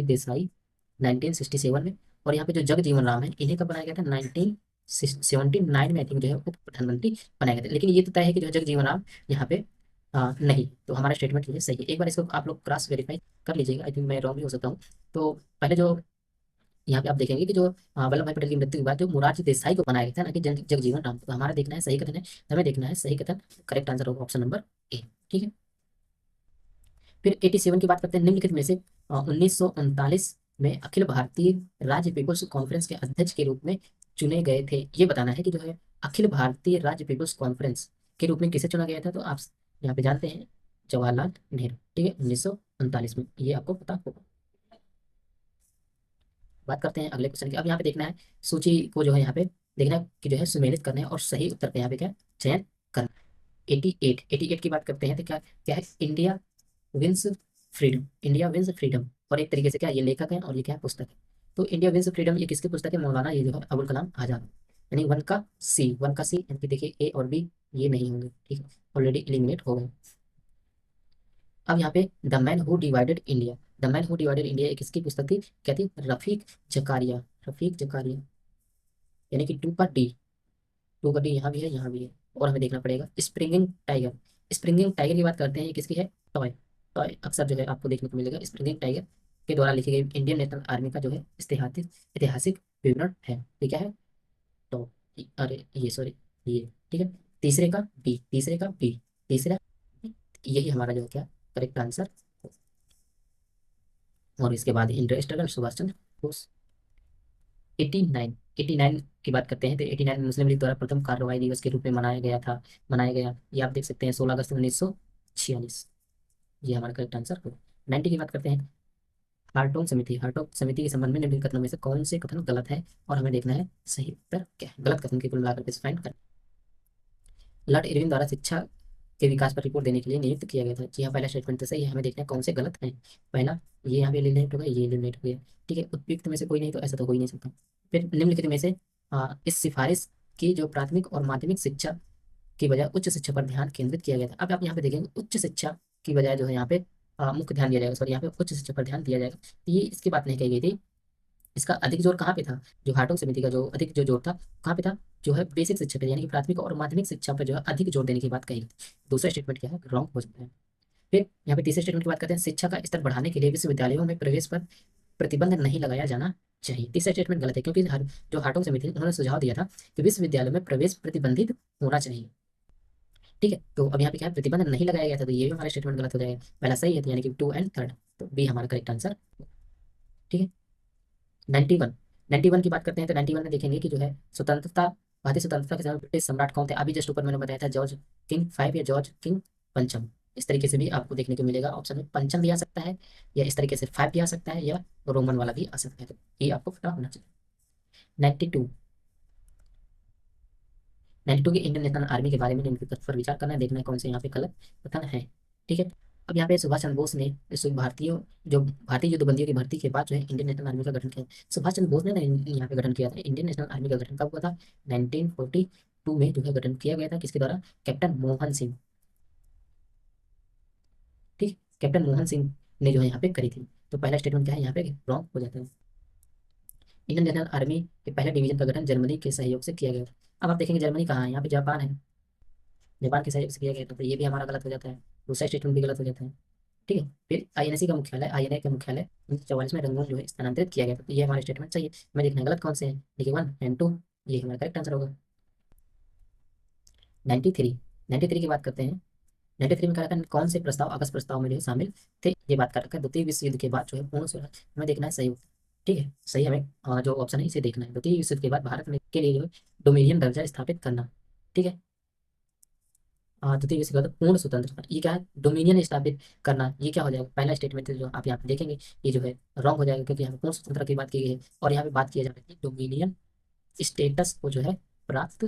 देसाई 1967 में। और यहाँ पे जो जगजीवन राम है इन्हें कब बनाया गया था, 1979 में आई थिंक जो है उप प्रधानमंत्री बनाया गया था। लेकिन ये तो तय है कि जो है जगजीवन राम यहाँ पे नहीं। तो हमारा स्टेटमेंट ये सही है। एक बार इसको आप लोग क्रॉस वेरीफाई कर लीजिएगा, आई थिंक मैं रॉन्ग भी हो सकता हूँ। तो पहले जो यहाँ पे आप देखेंगे कि जो वल्लभ भाई पटेल की मृत्यु के बाद जो मोरारजी देसाई को बनाया गया था ना कि जगजीवन राम। तो हमारा देखना है सही कथन है, हमें देखना है सही कथन। करेक्ट आंसर होगा ऑप्शन नंबर ए। ठीक है। फिर 87 की बात करते हैं। निम्नलिखित में से 1939 में अखिल भारतीय राज्य पीपुल्स कॉन्फ्रेंस के अध्यक्ष के रूप में चुने गए थे। ये बताना है कि जो है अखिल भारतीय राज्य पीपुल्स कॉन्फ्रेंस के रूप में किसे चुना गया था। तो आप यहाँ पे जानते हैं जवाहरलाल नेहरू। ठीक है, 1939 में, ये आपको पता होगा। बात करते हैं अगले क्वेश्चन की। अब यहाँ पे देखना है सूची को जो है यहाँ पे देखना है कि जो है सुमेलित करना है और सही उत्तर का यहाँ पे क्या चयन करना है। 88 की बात करते हैं तो क्या क्या है, India wins freedom. India wins freedom, और एक तरीके से क्या ये लेखक है और ये क्या है पुस्तक है। तो इंडिया विंस फ्रीडम ये किसकी पुस्तक है, मौलाना ये जो है अबुल कलाम आजाद। यानी वन का सी यानी कि देखिए ए और बी ये नहीं होंगे। ठीक है, ऑलरेडी एलिमिनेट हो गए। अब यहाँ पे the man who divided India, the man who divided India एक किसकी पुस्तक थी, क्या थी, रफीक जकारिया। रफीक जकारिया यानी कि टू का डी यहाँ भी है यहाँ भी है। और हमें देखना पड़ेगा स्प्रिंगिंग टाइगर। स्प्रिंगिंग टाइगर की बात करते हैं, ये किसकी है, टॉय। टॉय अक्सर जो है आपको देखने को मिलेगा स्प्रिंगिंग टाइगर के द्वारा लिखी गई इंडियन नेशनल आर्मी का जो है ऐतिहासिक ऐतिहासिक विवरण है। ये क्या है, तो अरे ये सॉरी ये। ठीक है, तीसरे का बी तीसरा, यही हमारा जो है क्या करेक्ट आंसर। और इसके बाद इंटरस्टेलर सुभाष चंद्र बोस। 89 की बात करते हैं तो 89 मुस्लिम लीग द्वारा प्रथम कार्रवाई दिवस के रूप में मनाया गया। ये आप देख सकते हैं 16 अगस्त 1946। ये हमारा करेक्ट आंसर होगा। 90 की बात करते हैं हार्टोग समिति के संबंध में निम्नलिखित कथनों में से कौन से कथन गलत है और हमें देखना है सही उत्तर क्या है। गलत कथन के कुल मिलाकर फाइंड कर। लॉर्ड इरविन द्वारा शिक्षा के विकास पर रिपोर्ट देने के लिए नियुक्त किया गया था। जी हाँ, पहला स्टेटमेंट तो सही है, हमें देखना है कौन से गलत है। पहला ये यहाँ पे एलिमिनेट हो गया, ये एलिमिनेट हो गया। ठीक है, उपयुक्त में से कोई नहीं तो ऐसा तो हो ही नहीं सकता। फिर निम्नलिखित में से इस सिफारिश की जो प्राथमिक और माध्यमिक शिक्षा की बजाय उच्च शिक्षा पर ध्यान केंद्रित किया गया था। अब आप यहाँ पे देखेंगे उच्च शिक्षा की बजाय जो है यहाँ पे मुख्य ध्यान दिया जाएगा, सॉरी यहाँ पे उच्च शिक्षा पर ध्यान दिया जाएगा। तो ये इसकी बात नहीं कही गई थी। इसका अधिक जोर कहाँ पे था, जो हार्टोग समिति का जो अधिक जो जोर था कहाँ पे था, जो है बेसिक शिक्षा पे यानी कि प्राथमिक और माध्यमिक शिक्षा पर जो है अधिक जोर देने की बात कही गई। दूसरा स्टेटमेंट क्या है, रॉन्ग हो जाता है। फिर यहाँ पे तीसरे स्टेटमेंट की बात करते हैं, शिक्षा का स्तर बढ़ाने के लिए विश्वविद्यालयों में प्रवेश पर प्रतिबंध नहीं लगाया जाना चाहिए। तीसरा स्टेटमेंट गलत है क्योंकि जो हार्टोग समिति थी उन्होंने सुझाव दिया था कि विश्वविद्यालयों में प्रवेश प्रतिबंधित होना चाहिए। ठीक है, तो अब यहाँ पे क्या है, प्रतिबंध नहीं लगाया गया था, तो ये भी हमारा स्टेटमेंट गलत हो जाएगा। पहला सही है तो यानी कि 2 एंड 3, तो बी हमारा करेक्ट आंसर। ठीक है। 91 की बात करते हैं तो 91 में देखेंगे कि जो है भारतीय स्वतंत्रता के समय ब्रिटिश सम्राट कौन थे। अभी जस्ट ऊपर मैंने बताया था जॉर्ज किंग 5 या जॉर्ज किंग पंचम। इस तरीके से भी आपको देखने को मिलेगा, ऑप्शन में पंचम भी आ सकता है या इस तरीके से 5 भी आ सकता है या रोमन वाला भी आ सकता है। तो ये आपको पता होना चाहिए। 92 92 की इंडियन नेशनल आर्मी के बारे में निम्नलिखित तथ्य पर विचार करना है, देखना है कौन से यहाँ पे गलत कथन है। ठीक है, अब यहाँ पे सुभाष चंद्र बोस ने भारतीयों जो भारतीय युद्धबंदियों की भर्ती के बाद जो है इंडियन नेशनल आर्मी का गठन किया। सुभाष चंद्र बोस ने ना यहाँ पे गठन किया था इंडियन नेशनल आर्मी का गठन कब हुआ था? 1942 में जो है गठन किया गया था। किसके द्वारा? कैप्टन मोहन सिंह। ठीक, कैप्टन मोहन सिंह ने जो है यहाँ पे करी थी। तो पहला स्टेटमेंट क्या है यहाँ पे? रॉन्ग हो जाता है। इंडियन नेशनल आर्मी के पहले डिवीजन का गठन जर्मनी के सहयोग से किया गया था। अब आप देखेंगे जर्मनी कहाँ है? यहाँ पे जापान है, जापान के सहयोग से किया गया था, तो ये भी हमारा गलत हो जाता है, दूसरा स्टेटमेंट भी गलत हो जाता है। ठीक है, फिर आईएनसी का मुख्यालय, आईएनए का मुख्यालय 1944 में रंगून जो है स्थानांतरित किया गया था। तो ये हमारे स्टेटमेंट सही है। हमें देखना है गलत कौन से हैं। देखिए 1 एंड 2, ये हमारा करेक्ट आंसर होगा। 93, 93 की बात करते हैं। 93 में क्या रखा है? कौन से प्रस्ताव अगस्त प्रस्ताव में जो है शामिल थे? ये बात कर रखा है द्वितीय विश्व युद्ध के बाद जो है पूर्ण स्वराज। हमें देखना है सही। ठीक है, सही हमें जो ऑप्शन है इसे देखना है। द्वितीय विश्व युद्ध के बाद भारत में के लिए जो है डोमिनियन दर्जा स्थापित करना। ठीक है, द्वितीय विश्व युद्ध पूर्ण स्वतंत्रता, ये क्या है? डोमिनियन स्थापित करना। ये क्या हो जाएगा? पहला स्टेटमेंट जो आप यहाँ पे देखेंगे ये जो है रॉन्ग हो जाएगा, क्योंकि यहाँ पे पूर्ण स्वतंत्रता की बात की गई है और यहाँ पे बात किया जा रहा है डोमिनियन स्टेटस को जो है प्राप्त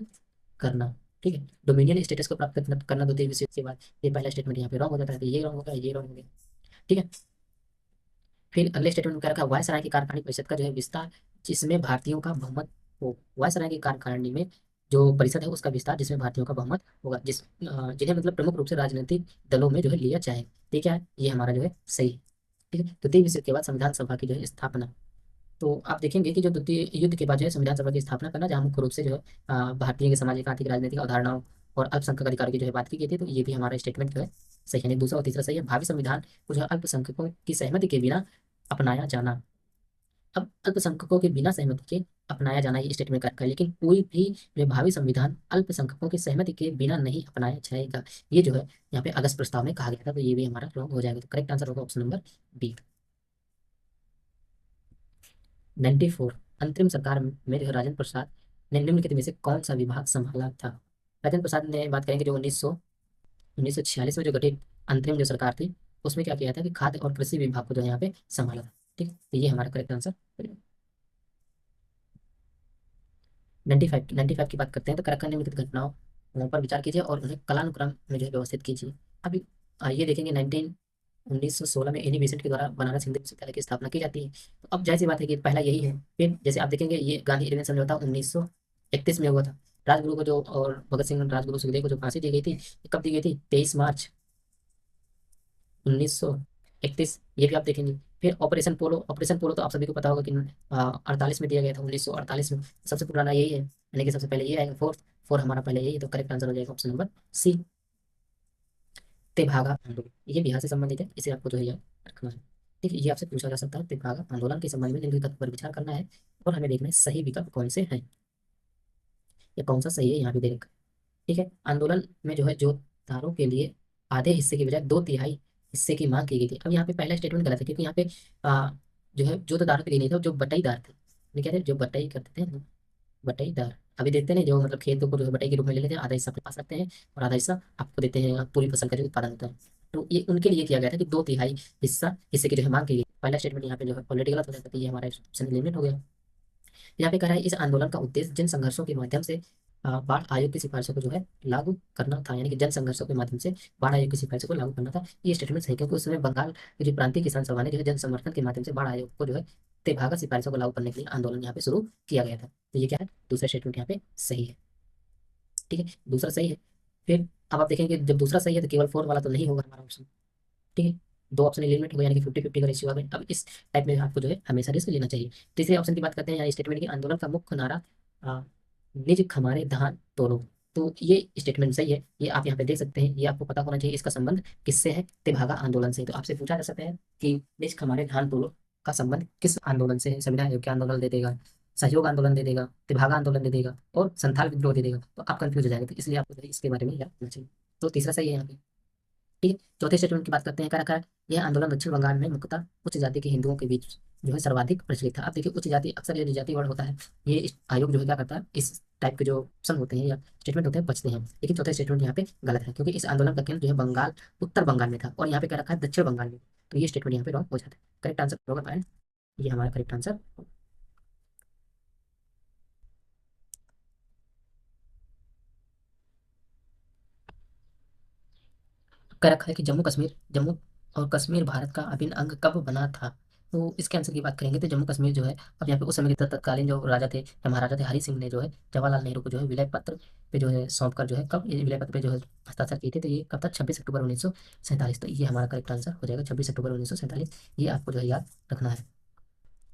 करना। ठीक है, डोमिनियन स्टेटस को प्राप्त करना द्वितीय विश्व युद्ध के बाद। ये पहला स्टेटमेंट यहाँ पे रॉन्ग हो जाता है, तो ये रॉन्ग हो गया, ये रॉन्ग हो गया। ठीक है, फिर अगले स्टेटमेंट में क्या रखा? वायसराय की कार्यकारिणी परिषद का जो है विस्तार, जिसमें भारतीयों का बहुमत हो। वायसराय की कार्यकारिणी में जो परिषद है उसका विस्तार जिसमें भारतीयों का बहुमत होगा, जिन्हें मतलब प्रमुख रूप से राजनीतिक दलों में जो है लिया जाए। ठीक है, ये हमारा जो है सही है। ठीक है, द्वितीय विश्व युद्ध के बाद संविधान सभा की जो है स्थापना। तो आप देखेंगे कि जो द्वितीय युद्ध के बाद जो है संविधान सभा की स्थापना करना, जहाँ मुख्य रूप से जो है भारतीय के सामाजिक आर्थिक राजनीतिक अवधारणाओं और अल्पसंख्यक अधिकारों की जो है बात की गई थी। तो ये भी हमारा स्टेटमेंट जो है सही है। दूसरा और तीसरा सही है। भावी संविधान को जो है अल्पसंख्यकों की सहमति के बिना अपनाया जाना। अब अल्पसंख्यकों के बिना सहमति के अपनाया जाना ये स्टेटमेंट का है, लेकिन कोई भी जो भावी संविधान अल्पसंख्यकों की सहमति के बिना नहीं अपनाया जाएगा, ये जो है यहाँ पे अगस्त प्रस्ताव में कहा गया था। तो ये भी हमारा रॉन्ग हो जाएगा। तो करेक्ट आंसर होगा ऑप्शन नंबर बी। 94, अंतरिम सरकार में जो है राजेंद्र प्रसाद ने निम्नलिखित में से कौन सा विभाग संभाला था? राजेंद्र प्रसाद ने बात करेंगे जो 1946 में जो गठित अंतरिम जो सरकार थी उसमें क्या किया था कि खाद्य और कृषि विभाग को जो है यहाँ पे संभाला था। ठीक है, तो ये हमारा करेक्ट आंसर। 95 की बात करते हैं। तो करक्कड़ निम्नलिखित घटनाओं पर विचार कीजिए और उन्हें कालानुक्रम में जो है व्यवस्थित कीजिए। अभी ये देखेंगे 1916 में एनी बेसेंट के द्वारा बनारस हिंदू विश्वविद्यालय की स्थापना की जाती है। तो अब जाहिर सी बात है कि पहला यही है। फिर जैसे आप देखेंगे ये गांधी इरविन समझौता 1931 में हुआ था। राजगुरु को जो और भगत सिंह राजगुरु सुखदेव को जो फांसी दी गई थी, ये कब दी गई थी? 23 मार्च 1931। ये भी आप देखेंगे। फिर ऑपरेशन पोलो, ऑपरेशन पोलो तो आप सभी को पता होगा कि 48 में दिया गया था, 1948 में। सबसे पुराना यही है, यानी कि सबसे पहले ये आएगा। फोर्थ फोर हमारा पहले यही है, तो करेक्ट आंसर हो जाएगा ऑप्शन नंबर सी, तेभागा आंदोलन। ये बिहार से संबंधित है, इसे आपको जो है याद रखना है। ठीक है, ये आपसे पूछा जा सकता है। तेभागा आंदोलन के संबंध में निम्नलिखित तथ्य पर विचार करना है और हमें देखना है सही विकल्प कौन से हैं या कौन सा सही है, यहाँ भी देख। ठीक है, आंदोलन में जो है जोतदारों के लिए आधे हिस्से की बजाय 2/3 हिस्से की मांग की गई थी। अब यहाँ पे पहला स्टेटमेंट गलत है, क्योंकि यहाँ पे जो है जोतदारों के लिए नहीं था, जो बटाईदार थे। ये क्या थे? जो बटाई करते थे, बटाईदार। अभी देखते हैं जो मतलब खेतों को जो है बटाई के रूप में ले लेते हैं, आधा हिस्सा अपने पास रखते हैं और आधा हिस्सा आपको देते हैं पूरी फसल का जो उत्पादन होता है। तो ये उनके लिए किया गया था कि 2/3 हिस्सा हिस्से की जो है मांग की गई। पहला स्टेटमेंट यहाँ पे जो है ऑलरेडी गलत हो जाता है, तो ये हमारा ऑप्शन एलिमिनेट हो गया। यहाँ पे कह रहा है इस आंदोलन का उद्देश्य जन संघर्षों के माध्यम से बाढ़ आयोग की सिफारिशों को जो है लागू करना था, यानी कि जन संघर्षों के माध्यम से बाढ़ आयोग की सिफारिशों को लागू करना था। ये स्टेटमेंट सही, क्योंकि उस समय बंगाल की जो प्रांतीय किसान सभा ने जो है जन समर्थन के माध्यम से बाढ़ आयोग को जो है तेभागा सिफारिशों को लागू करने के लिए आंदोलन यहाँ पे शुरू किया गया था। तो ये क्या है? दूसरा स्टेटमेंट यहाँ पे सही है। ठीक है, दूसरा सही है। फिर अब आप देखेंगे जब दूसरा सही है तो केवल फोर वाला तो नहीं होगा हमारा ऑप्शन। ठीक है, दो ऑप्शन एलिमिनेट हो गए, यानी कि 50-50 का रेशियो आ गया। अब इस टाइप में आपको जो है हमेशा रिस्क लेना चाहिए। तीसरे ऑप्शन की बात करते हैं, यहाँ स्टेटमेंट की आंदोलन का मुख्य नारा आ, निज खमारे धान तोड़ो। तो ये स्टेटमेंट सही है, ये आप यहाँ पे देख सकते हैं। ये आपको पता होना चाहिए इसका संबंध किससे है? तेभागा आंदोलन से। तो आपसे पूछा जा सकता है कि निज खमारे धान तोड़ो का संबंध किस आंदोलन से है? संविधान आयोग के आंदोलन दे देगा, सहयोग आंदोलन दे देगा, तेभागा आंदोलन दे देगा और संथाल विद्रोह दे देगा। तो आप कंफ्यूज हो जाएंगे, तो इसलिए आपको इसके बारे में याद रखना चाहिए। तो तीसरा सही है यहाँ पे। ठीक है, चौथे स्टेटमेंट की बात करते हैं। क्या रखा है? यह आंदोलन दक्षिण बंगाल में मुख्यतः उच्च जाति के हिंदुओं के बीच जो है सर्वाधिक प्रचलित था। अब देखिए उच्च जाति अक्सर ये जाति वर्ड होता है, ये आयोग जो है क्या करता है, इस टाइप के जो ऑप्शन होते हैं या स्टेटमेंट होते हैं बचते हैं। लेकिन चौथा स्टेटमेंट यहाँ पे गलत है, क्योंकि इस आंदोलन का केंद्र जो है बंगाल, उत्तर बंगाल में था और यहाँ पे क्या रखा है? दक्षिण बंगाल में। तो ये स्टेटमेंट यहाँ पे रॉन्ग हो जाता है। करेक्ट आंसर होगा पॉइंट, ये हमारा करेक्ट आंसर। कह रखा है कि जम्मू और कश्मीर भारत का अभिन्न अंग कब बना था। तो इसके आंसर की बात करेंगे तो जम्मू कश्मीर जो है, अब यहाँ पे उस समय के तत्कालीन जो राजा थे या महाराजा थे, हरि सिंह ने जो है जवाहरलाल नेहरू को जो है विलय पत्र पे जो है सौंप कर जो है, कब ये विलय पत्र पे जो है हस्ताक्षर किए थे, तो ये कब था, 26 अक्टूबर 1947। तो ये हमारा करेक्ट आंसर हो जाएगा 26 अक्टूबर 1947। ये आपको जो है याद रखना है,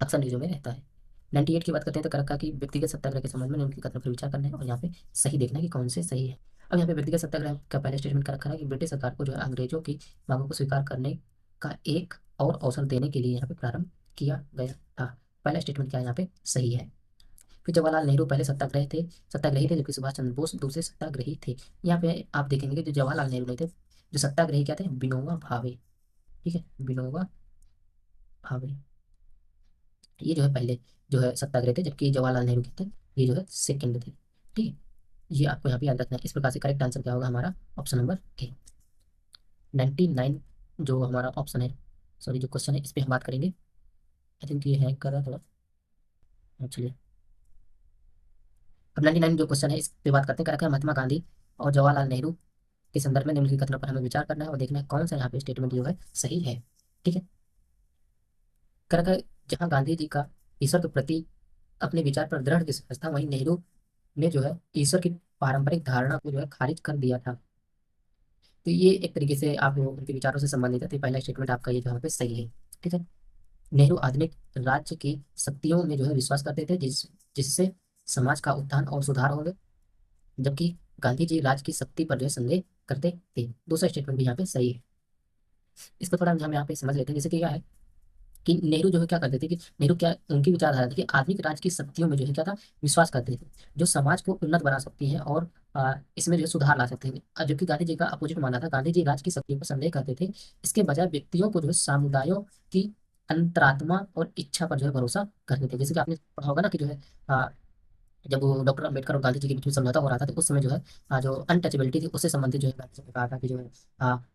अक्सर न्यूज़ों में रहता है। 98 की बात करते हैं तो कर रखा है कि व्यक्तिगत सत्याग्रह के संबंध में उनकी कथन पर विचार करना है और यहाँ पे सही देखना है कि कौन से सही है। अब यहाँ पे व्यक्तिगत सत्याग्रह का पहले स्टेटमेंट कर रखा है कि ब्रिटिश सरकार को जो है अंग्रेजों की मांगों को स्वीकार करने का एक और अवसर देने के लिए यहाँ पे प्रारंभ किया गया था। पहला स्टेटमेंट क्या है, यहाँ पे सही है। फिर जवाहरलाल नेहरू पहले सत्याग्रही थे, जबकि सुभाष चंद्र बोस दूसरे सत्याग्रही थे। यहाँ पे आप देखेंगे कि जो जवाहरलाल नेहरू नहीं थे, जो सत्याग्रही क्या थे, विनोबा भावे। ठीक है, विनोबा भावे ये जो है पहले जो है सत्याग्रह थे, जबकि जवाहरलाल नेहरू के थे ये जो है सेकंड थे। ठीक है, ये आपको यहाँ पे याद रखना है। इस प्रकार से करेक्ट आंसर क्या होगा हमारा, ऑप्शन नंबर ए। 99 जो हमारा ऑप्शन है, सॉरी जो क्वेश्चन है, इस पे हम बात करेंगे। आई थिंक ये है कर रहा थोड़ा, चलिए अब 99 जो क्वेश्चन है इस पे बात करते हैं। क्या महात्मा गांधी और जवाहरलाल नेहरू के संदर्भ में निम्नलिखित कथनों पर हमें विचार करना है और देखना है कौन सा यहाँ पे स्टेटमेंट जो है सही है। ठीक है, क्या जहाँ गांधी जी का ईश्वर के प्रति अपने विचार पर दृढ़ विश्वास था, वहीं नेहरू ने जो है ईश्वर की पारंपरिक धारणा को जो है खारिज कर दिया था। तो ये एक तरीके से आप उनके विचारों से संबंधित है, तो पहला स्टेटमेंट आपका ये यहाँ पे सही है। ठीक है, नेहरू आधुनिक राज्य की शक्तियों में जो है विश्वास करते थे, जिससे समाज का उत्थान और सुधार होंगे, जबकि गांधी जी राज्य की शक्ति पर जो है संदेह करते थे। दूसरा स्टेटमेंट भी यहाँ पे सही है। इसको थोड़ा हम यहाँ पे समझ लेते हैं। जैसे कि क्या है कि नेहरू जो है क्या करते थे, कि नेहरू क्या उनकी विचारधारा थी कि आधुनिक राज्य की शक्तियों में जो है क्या था, विश्वास करते थे, जो समाज को उन्नत बना सकती है और इसमें जो है सुधार ला सकते हैं। जबकि गांधी जी का अपोजिट मानना था, गांधी जी राज्य की शक्तियों पर संदेह करते थे, इसके बजाय व्यक्तियों को जो है समुदायों की अंतरात्मा और इच्छा पर जो है भरोसा करते थे। जैसे कि आपने पढ़ा होगा ना कि जो है जब वो डॉक्टर अम्बेडकर और गांधी जी के बीच में समझौता हो रहा था, तो उस समय जो है जो अनटचेबिलिटी थी उससे संबंधित जो है गांधी जी ने कहा था कि जो है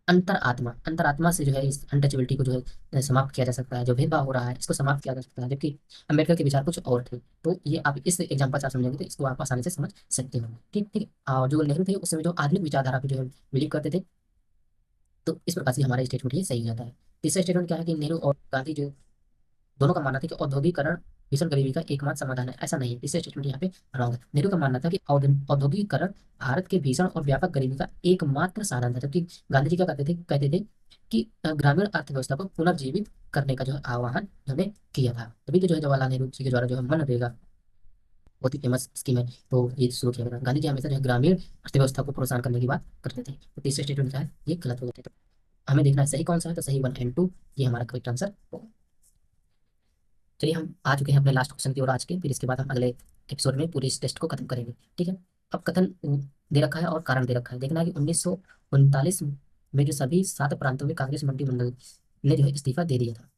अंतरात्मा से जो है इस अनटचेबिलिटी को जो है समाप्त किया जा सकता है, जो भेदभाव हो रहा है इसको समाप्त किया जा सकता है। जबकि अम्बेडकर के विचार कुछ और थे। तो ये आप इस एग्जाम्पल से आप समझेंगे तो इसको आप आसानी से समझ सकते हो। ठीक ठीक और जो नेहरू थे उस समय जो आधुनिक विचारधारा पे जो है बिलीव करते थे। तो इस प्रकार से हमारा स्टेटमेंट ये सही जाता है। तीसरा स्टेटमेंट क्या है कि नेहरू और गांधी जो दोनों का मानना था कि औद्योगिकरण भीषण गरीबी का एकमात्र समाधान है। ऐसा नहीं है, इससे स्टेटमेंट यहाँ पे रॉन्ग है। नेहरू का मानना था कि औद्योगिकरण भारत के भीषण और व्यापक गरीबी का एकमात्र साधन था, जबकि गांधी जी क्या कहते थे कि ग्रामीण अर्थव्यवस्था को पुनर्जीवित करने का जो है आह्वान उन्होंने किया था। तभी तो जो है जवाहरलाल नेहरू जी के द्वारा जो है मनरेगा बहुत ही फेमस स्कीम है, तो ये शुरू किया गया। गांधी जी हमेशा जो है ग्रामीण अर्थव्यवस्था को प्रोत्साहन करने की बात करते थे। तो तीसरे स्टेटमेंट क्या है, ये गलत हो गए थे। तो हमें देखना है सही कौन सा है, तो सही 1 एंड 2 ये हमारा करेक्ट आंसर होगा। चलिए हम आ चुके हैं अपने लास्ट क्वेश्चन की ओर आज के, फिर इसके बाद हम अगले एपिसोड में पूरे इस टेस्ट को खत्म करेंगे। ठीक है, अब कथन दे रखा है और कारण दे रखा है। देखना है कि 1939 में जो सभी 7 प्रांतों में कांग्रेस मंत्रिमंडल ने जो है इस्तीफा दे दिया था,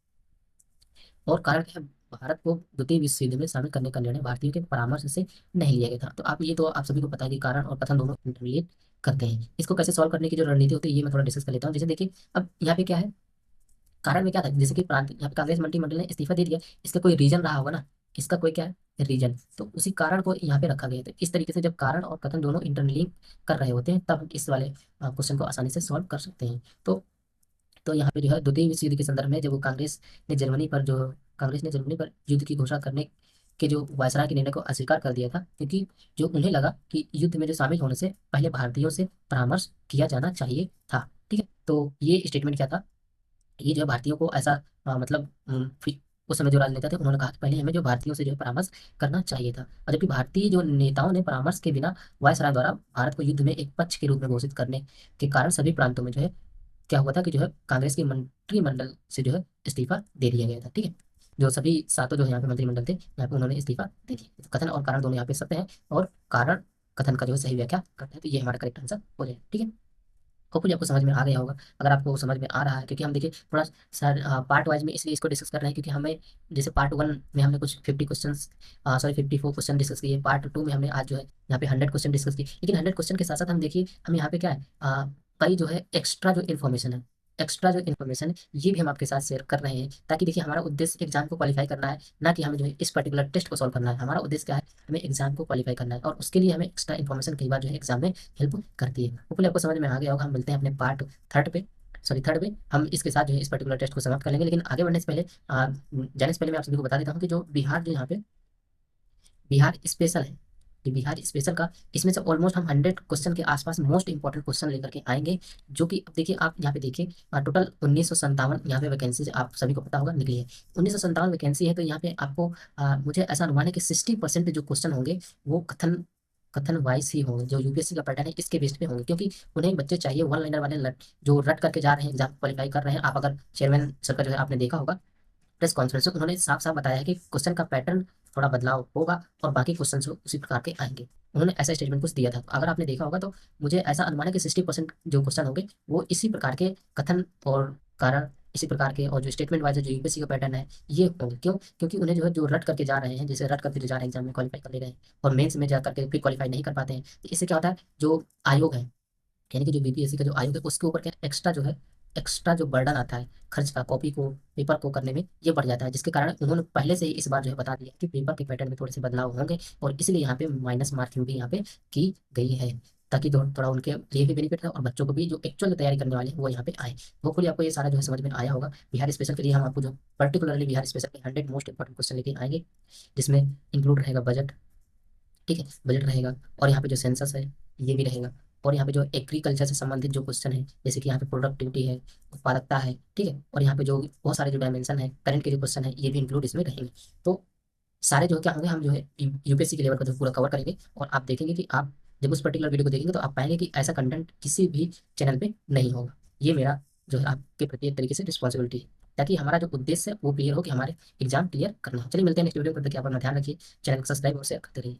और कारण क्या है, भारत को द्वितीय विश्व युद्ध में शामिल करने का निर्णय भारतीयों के परामर्श से नहीं लिया गया था। तो आप ये तो आप सभी को पता है कि कारण और कथन दोनों इंटरलेट करते हैं। इसको कैसे सॉल्व करने की जो रणनीति होती है ये मैं थोड़ा डिस्कस कर लेता हूँ। जैसे देखिए अब यहाँ पे क्या है, कारण में क्या था, जैसे कि प्रांत यहाँ पे कांग्रेस मंत्रिमंडल ने इस्तीफा दे दिया, इसका कोई रीजन रहा होगा ना, इसका कोई क्या है रीजन, तो उसी कारण को यहाँ पे रखा गया। तो इस तरीके से जब कारण और कथन दोनों इंटरलिंक कर रहे होते हैं तब हम इस वाले क्वेश्चन को आसानी से सॉल्व कर सकते हैं। तो यहाँ पे जो है द्वितीय विश्व युद्ध के संदर्भ में जब वो कांग्रेस ने जर्मनी पर युद्ध की घोषणा करने के जो वायसराय के निर्णय को अस्वीकार कर दिया था, क्योंकि जो उन्हें लगा कि युद्ध में जो शामिल होने से पहले भारतीयों से परामर्श किया जाना चाहिए था। ठीक है, तो ये स्टेटमेंट क्या था, ये जो है भारतीयों को ऐसा मतलब फिर उस समय जो राजनेता थे उन्होंने कहा कि पहले हमें जो भारतीयों से जो है परामर्श करना चाहिए था, और जबकि भारतीय जो नेताओं ने परामर्श के बिना वायसराय द्वारा भारत को युद्ध में एक पक्ष के रूप में घोषित करने के कारण सभी प्रांतों में जो है क्या हुआ था कि जो है कांग्रेस के मंत्रिमंडल से जो है इस्तीफा दे दिया गया था। ठीक है, जो सभी सातों जो यहाँ पे मंत्रिमंडल थे यहाँ पे उन्होंने इस्तीफा दे दिया। तो कथन और कारण दोनों यहाँ पे सत्य है, और कारण कथन का जो है सही व्याख्या करते हैं, तो ये हमारा करेक्ट आंसर हो जाएगा। ठीक है, होपफुली आपको समझ में आ गया होगा। अगर आपको समझ में आ रहा है, क्योंकि हम देखिए थोड़ा सर पार्ट वाइज में इसलिए इसको डिस्कस कर रहे हैं, क्योंकि हमें जैसे पार्ट 1 में हमने कुछ 54 क्वेश्चन डिस्कस किए, पार्ट 2 में हमने आज जो है यहाँ पे 100 क्वेश्चन डिस्कस किए। लेकिन 100 क्वेश्चन के साथ साथ हम देखिए हम यहाँ पे क्या है कई जो है एक्स्ट्रा जो इन्फॉर्मेशन है एक्स्ट्रा जो इन्फॉर्मेशन है ये भी हम आपके साथ शेयर कर रहे हैं, ताकि देखिए हमारा उद्देश्य एग्जाम को क्वालिफाई करना है, ना कि हमें जो है इस पर्टिकुलर टेस्ट को सॉल्व करना है। हमारा उद्देश्य क्या है, हमें एग्जाम को क्वालिफाई करना है, और उसके लिए हमें एक्स्ट्रा इन्फॉर्मेशन कई बार जो है एग्जाम में हेल्प करती है। होपफुली आपको समझ में आ गया होगा। हम मिलते हैं अपने पार्ट थर्ड पे। हम इसके साथ जो है इस पर्टिकुलर टेस्ट को समाप्त कर लेंगे, लेकिन आगे बढ़ने से पहले जाने से पहले मैं आप सभी को बता देता हूँ कि जो बिहार जो यहाँ पे बिहार स्पेशल है, ये बिहार स्पेशल का, इसमें से ऑलमोस्ट हम 100 क्वेश्चन के आसपास मोस्ट इंपॉर्टेंट क्वेश्चन लेकर के आएंगे, जो कि अब देखिए आप यहाँ पे देखिए टोटल 1957 यहाँ पे वैकेंसी आप सभी को पता होगा निकली है। 1957 वैकेंसी है, तो यहाँ पे आपको मुझे ऐसा अनुमान है कि 60% जो क्वेश्चन होंगे वो कथन कथन वाइज ही होंगे, जो यूपीएससी का पैटर्न है इसके बेस पे होंगे, क्योंकि उन्हें बच्चे चाहिए वन लाइनर वाले जो रट करके जा रहे हैं, एग्जाम क्वालिफाई कर रहे हैं। आप अगर चेयरमैन सर का जो है आपने देखा होगा प्रेस कॉन्फ्रेंस में, उन्होंने साफ साफ बताया है कि क्वेश्चन का पैटर्न थोड़ा बदलाव होगा और बाकी क्वेश्चन उसी प्रकार के आएंगे। उन्होंने ऐसा स्टेटमेंट कुछ दिया था, तो अगर आपने देखा होगा तो मुझे ऐसा अनुमान है कि 60% जो क्वेश्चन होंगे वो इसी प्रकार के कथन और कारण, इसी प्रकार के, और जो स्टेटमेंट वाइज जो यूपीएससी का पैटर्न है ये होंगे। क्यों? क्योंकि उन्हें जो है जो रट करके जा रहे हैं, जैसे रट करके जो जा रहे हैं एग्जाम में क्वालिफाई कर ले रहे हैं और मेंस में जा करके फिर क्वालिफाई नहीं कर पाते हैं, तो इससे क्या होता है, जो आयोग है, यानी कि जो बीपीएससी का जो आयोग है उसके ऊपर क्या एक्स्ट्रा जो है, एक्स्ट्रा जो बर्डन आता है खर्च का, कॉपी को पेपर को करने में, ये बढ़ जाता है, जिसके कारण उन्होंने पहले से ही इस बार जो है बता दिया कि पेपर के पैटर्न में थोड़े से बदलाव होंगे, और इसलिए यहाँ पे माइनस मार्किंग भी यहाँ पे की गई है, ताकि थोड़ा उनके लिए भी बेनिफिट है और बच्चों को भी जो एक्चुअल तैयारी करने वाले हैं वो यहाँ पे आए। होपफुली आपको ये सारा जो है समझ में आया होगा। बिहार स्पेशल के लिए हम आपको जो पर्टिकुलरली बिहार स्पेशल के 100 मोस्ट इंपॉर्टेंट क्वेश्चन लेके आएंगे, जिसमें इंक्लूड रहेगा बजट, ठीक है, बजट रहेगा, और यहाँ पे जो सेंसस है ये भी रहेगा, और यहाँ पे जो एग्रीकल्चर से संबंधित जो क्वेश्चन है, जैसे कि यहाँ पे प्रोडक्टिविटी है, उत्पादकता है, ठीक है, और यहाँ पे जो बहुत सारे जो डायमेंशन है, करंट के जो क्वेश्चन है ये भी इंक्लूड इसमें रहेंगे। तो सारे जो क्या होंगे, हम जो है यूपीएससी के लेवल का जो पूरा कवर करेंगे, और आप देखेंगे कि आप जब उस पर्टिकुलर वीडियो को देखेंगे तो आप पाएंगे कि ऐसा कंटेंट किसी भी चैनल पे नहीं होगा। ये मेरा जो है आपके प्रति एक तरीके से रिस्पॉन्सिबिलिटी है, ताकि हमारा जो उद्देश्य है वो क्लियर हो कि हमारे एग्जाम क्लियर करना है। चलिए मिलते हैं नेक्स्ट वीडियो में, तब तक आप अपना ध्यान रखिए, चैनल को सब्सक्राइब और शेयर करते रहिए।